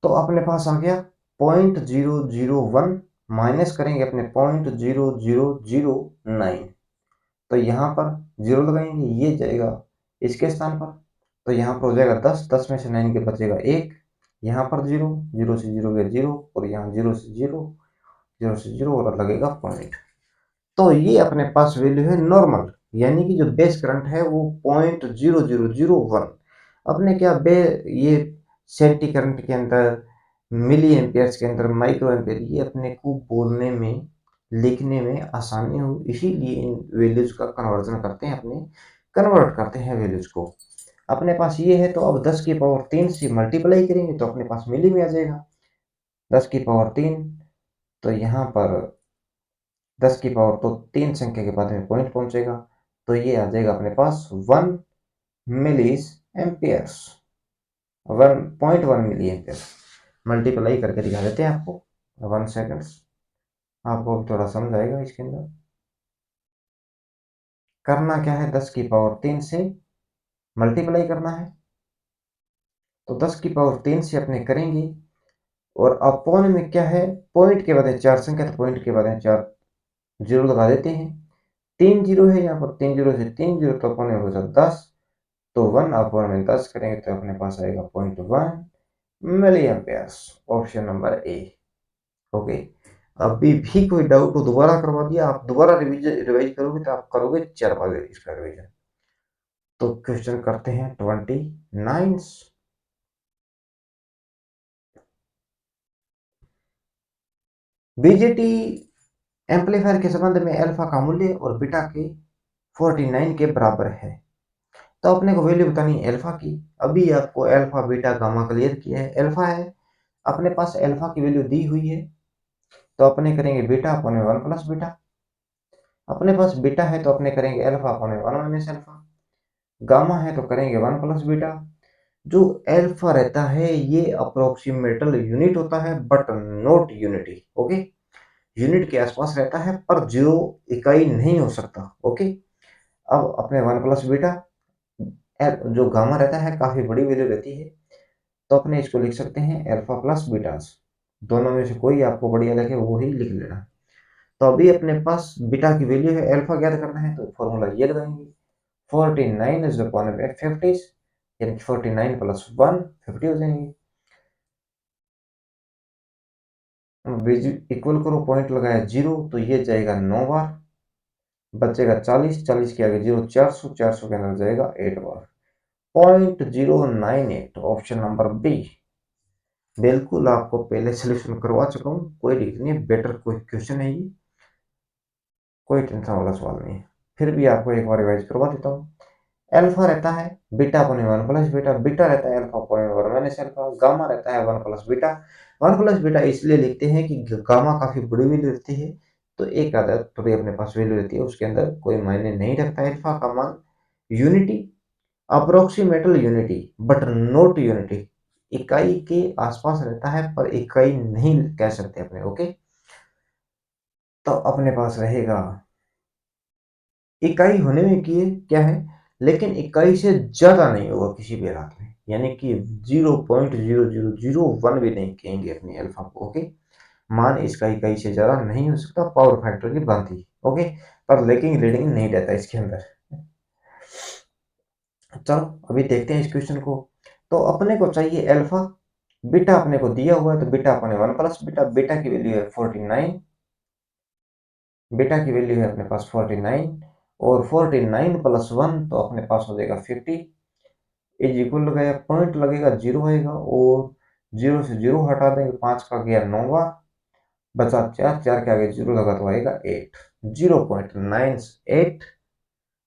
तो अपने पास आ गया 0.001 माइनस करेंगे अपने 0.0009, तो यहाँ पर 0 लगाएंगे, ये जाएगा इसके स्थान पर, तो यहाँ पर हो जाएगा 10, 10 में से 9 के बचेगा 1, यहाँ पर 0, 0 से 0 गया 0, और यहाँ 0 से 0, 0 से 0 और लगेगा पॉइंट। तो ये अपने पास वैल्यू है नॉर्मल, यानी कि जो बेस करंट है वो 0.0001। अपने क्या ये सेंटी करंट के अंदर, मिली एम्पियर्स के अंदर, माइक्रो एम्पियर, ये अपने को बोलने में लिखने में आसानी हो, इसीलिए इन वैल्यूज का कन्वर्जन करते हैं, अपने कन्वर्ट करते हैं वैल्यूज को। अपने पास ये है तो अब 10 की पावर 3 से मल्टीप्लाई करेंगे तो अपने पास मिली में आ जाएगा 10 की पावर 3। तो यहाँ पर 10 की पावर तो 3 संख्या के बाद में पॉइंट पहुंचेगा, तो ये आ जाएगा अपने पास 1 मिलीज एम्पियर्स, 1.1 मिली एम्पियर। मल्टीप्लाई करके दिखा देते हैं आपको, 1 सेकेंड्स, आपको भी थोड़ा समझ आएगा इसके अंदर। करना क्या है, 10 की पावर 3 से मल्टीप्लाई करना है, तो 10 की पावर 3 से अपने करेंगे, और अपॉन में क्या है, पॉइंट के बाद 4 संख्या, तो पॉइंट के बाद 4 जीरो लगा देते हैं, 3 जीरो है यहाँ पर, 3 जीरो से 3 जीरो, तो अपॉन में हो जाता 10, तो 1 अपॉन में 10 करेंगे तो अपने पास आएगा 0.1 milli amperes, option number A. Okay, अभी भी कोई डाउट हो दोबारा करवा दिया, आप दोबारा रिवाइज करोगे तो आप करोगे 4 बार इसका रिविजन। तो क्वेश्चन करते हैं 29। बीजेटी एम्पलीफायर के संबंध में अल्फा का मूल्य और बीटा के 49 के बराबर है। तो अपने को वैल्यू बतानी है अल्फा की। अभी आपको अल्फा बीटा गामा क्लियर किया है, अल्फा है अपने पास, अल्फा की वैल्यू दी हुई है, तो अपने करेंगे बीटा अपने 1 प्लस बीटा। अपने पास बीटा है तो अपने करेंगे अल्फा अपने 1 माइनस अल्फा। गामा है तो करेंगे 1 प्लस बीटा। जो अल्फा रहता है ये अप्रोक्सीमेटल यूनिट होता है but not unity. Okay, unit के आसपास रहता है पर जीरो इकाई नहीं हो सकता। ओके, अब अपने 1 प्लस बीटा, जो गामा रहता है काफी बड़ी वैल्यू रहती है, तो अपने इसको लिख सकते हैं अल्फा प्लस बीटास, दोनों में से कोई आपको बढ़िया लगे वो ही लिख लेना। तो अभी अपने पास बीटा की वैल्यू है, अल्फा ज्ञात करना है, तो फॉर्मूला ये लगाएंगे, 49 इज अपॉन में 50, यानी 49 प्लस 1 50 हो जाएंगे। इक्वल करो, पॉइंट लगाया 0, तो ये जाएगा 9 बार, बचेगा 40, 40 के आगे 0, 400, 400 के अंदर जाएगा 8 बार, 0.098, ऑप्शन नंबर बी। बिल्कुल आपको पहले सोल्यूशन करवा चुका हूँ, कोई दिक्कत नहीं है, बेटर कोई क्वेश्चन है ये, कोई टेंशन वाला सवाल नहीं है। फिर भी आपको एक बार रिवाइज करवा देता हूँ। अल्फा रहता है beta upon 1 plus beta, beta रहता है alpha upon 1 minus alpha, gamma रहता है 1 प्लस बीटा। 1 प्लस बीटा इसलिए लिखते हैं कि गामा काफी बड़ी वैल्यू रहती है, तो एक आदत थोड़ी अपने पास वैल्यू रहती है, उसके अंदर कोई मायने नहीं रखता है अल्फा का मान। Unity, approximately unity but not unity, इकाई के आसपास रहता है पर इकाई नहीं कह सकते अपने। ओके, तो अपने पास रहेगा, इकाई होने में की है क्या है, लेकिन इकाई से ज्यादा नहीं होगा किसी भी हालत में, यानी कि 0.0001 भी नहीं कहेंगे अपनी अल्फा को। ओके, मान इसका इकाई से ज्यादा नहीं हो सकता, पावर फैक्टर की भांति। ओके, पर लेकिन रीडिंग नहीं रहता इसके अंदर। चलो अभी देखते हैं इस क्वेश्चन को। तो अपने को चाहिए अल्फा, बीटा अपने को दिया हुआ है, तो बीटा अपने 1 प्लस बीटा, बीटा की वैल्यू है 49, बीटा की वैल्यू है अपने पास 49, और 49 प्लस 1 तो अपने पास हो जाएगा 50, इज इक्वल लगाया, पॉइंट लगेगा 0 आएगा, और 0 से 0 हटा देंगे, 5 का गया 9 बार, बचा 4, 4 के आगे 0 लगा तो आएगा 8, 0.98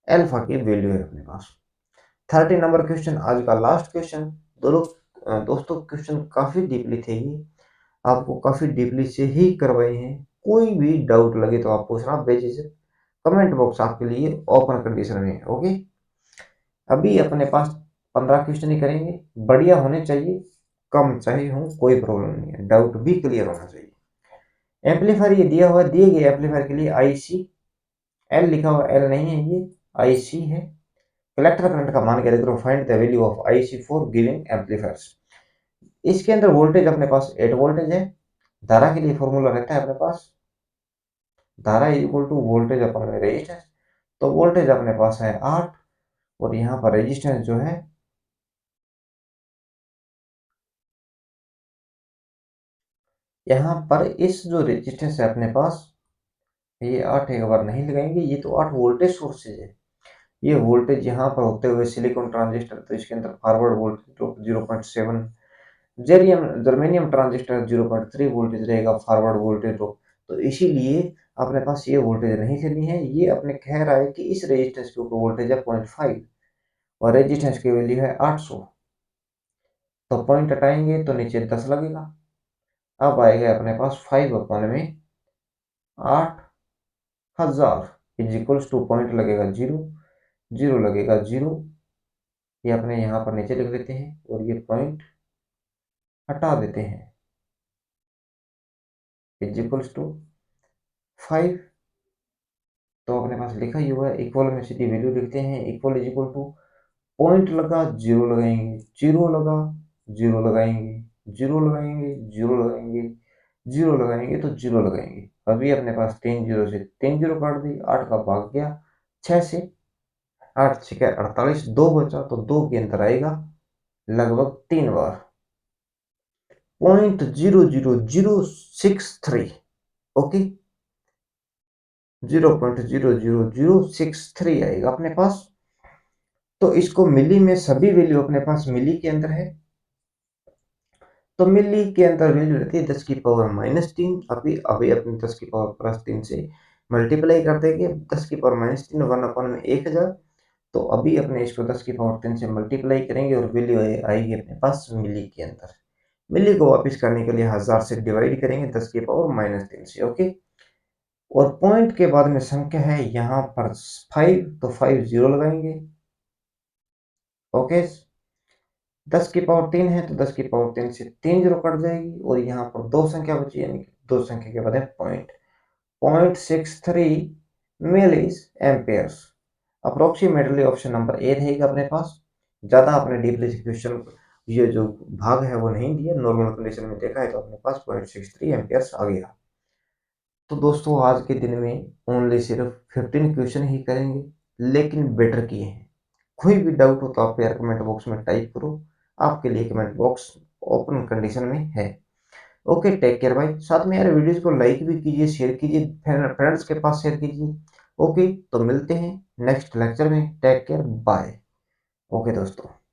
अल्फा की वैल्यू है अपने पास। 30 नंबर क्वेश्चन, आज का लास्ट क्वेश्चन। दोस्तों क्वेश्चन काफी डीपली थे ये, आपको काफी डीपली से ही करवाए हैं। कोई भी डाउट लगे तो आप पूछना बेझिझक, कमेंट बॉक्स आपके लिए ओपन कंडीशन में है। ओके, अभी अपने पास 15 क्वेश्चन ही करेंगे, बढ़िया होने चाहिए, कम चाहे हो कोई प्रॉब्लम नहीं है, डाउट भी क्लियर होना चाहिए। एम्पलीफायर ये दिया हुआ है, दिए गए एम्पलीफायर के लिए आईसी, एल लिखा हुआ एल नहीं है, ये आईसी है। कलेक्टर करंट का मान क्या देते, find the value of IC for giving amplifiers. इसके अंदर वोल्टेज अपने पास 8 वोल्टेज है, धारा के लिए फॉर्मूला रहता है अपने पास, धारा इज इक्वल टू वोल्टेज अपन में रेजिस्टेंस, तो वोल्टेज अपने पास है 8, और यहाँ पर रेजिस्टेंस जो है, यहाँ पर इस जो रेजिस्टेंस है अपने पास, ये 8 एक बार नहीं लगाएंगे, ये तो 8 वोल्टेज सोर्सेज है, ये वोल्टेज यहाँ पर होते हुए सिलिकॉन ट्रांजिस्टर, तो इसके अंदर forward voltage drop 0.7, germanium transistor 0.3 voltage रहेगा फॉरवर्ड वोल्टेज ड्रॉप, तो इसीलिए अपने पास ये वोल्टेज नहीं लेनी है। ये अपने कह रहा है कि इस रेजिस्टेंस के ऊपर वोल्टेज है 0.5, और रेजिस्टेंस की वैल्यू है 800, तो पॉइंट हटाएंगे तो नीचे 10 लगेगा, अब आएगा अपने पास 5 अपन में 8000 इज इक्वल्स टू, पॉइंट लगेगा 0, 0 लगेगा 0, ये अपने यहाँ पर नीचे लिख लेते हैं, और ये पॉइंट हटा देते हैं, इज इक्वल्स टू 5, तो अपने पास लिखा ही हुआ है, इक्वल में सीधी वैल्यू लिखते हैं, equal is equal to, point लगा 0 लगाएंगे, 0 लगा 0 लगाएंगे, 0 लगाएंगे 0 लगाएंगे, 0 लगाएंगे तो 0 लगाएंगे। अभी अपने पास 3 जीरो से 3 जीरो काट दी, 8 का भाग गया 6 से, 8 6 48, 2 बचा, तो 2 के अंदर आएगा लगभग 3 बार, 0.00063। ओके, 0.00063 आएगा अपने पास। तो इसको मिली में सभी वैल्यू अपने पास मिली के अंदर है, तो मिली के अंदर वैल्यू रहती है 10⁻³ अभी अभी अपने 10⁻+3 से मल्टीप्लाई कर देंगे, 10⁻³ 1 अपन में 1000, तो अभी अपने इसको 10⁻³ से मल्टीप्लाई करेंगे, और वैल्यू आएगी अपने पास मिली के अंदर। मिली को वापस करने के लिए 1000 से डिवाइड करेंगे 10⁻³ से। ओके, और पॉइंट के बाद में संख्या है यहाँ पर 5, तो 5 जीरो लगाएंगे। ओके, 10⁻³ है, तो 10⁻³ से 3 जीरो कट जाएगी, और यहाँ पर 2 संख्या बची, यानी कि 2 संख्या के बाद है point, 0.63 मिलीज Ampere's. Approximately option number ए रहेगा अपने पास। ज़्यादा अपने डीपली से क्वेश्चन ये जो भाग है वो नहीं दिया, नॉर्मल कंडीशन में देखा है तो अपने पास 0.63 एम्पेयर्स आ गया। तो दोस्तों आज के दिन में ओनली सिर्फ 15 क्वेश्चन ही करेंगे, लेकिन बेटर किए हैं। कोई भी डाउट हो तो आप यार कमेंट बॉक्स में टाइप करो, आपके लिए कमेंट बॉक्स ओपन कंडीशन में है। ओके, टेक केयर भाई, साथ में यार वीडियोस को लाइक भी कीजिए, शेयर कीजिए, फ्रेंड्स के पास शेयर कीजिए। ओके, तो मिलते हैं नेक्स्ट लेक्चर में, टेक केयर, बाय। ओके दोस्तों।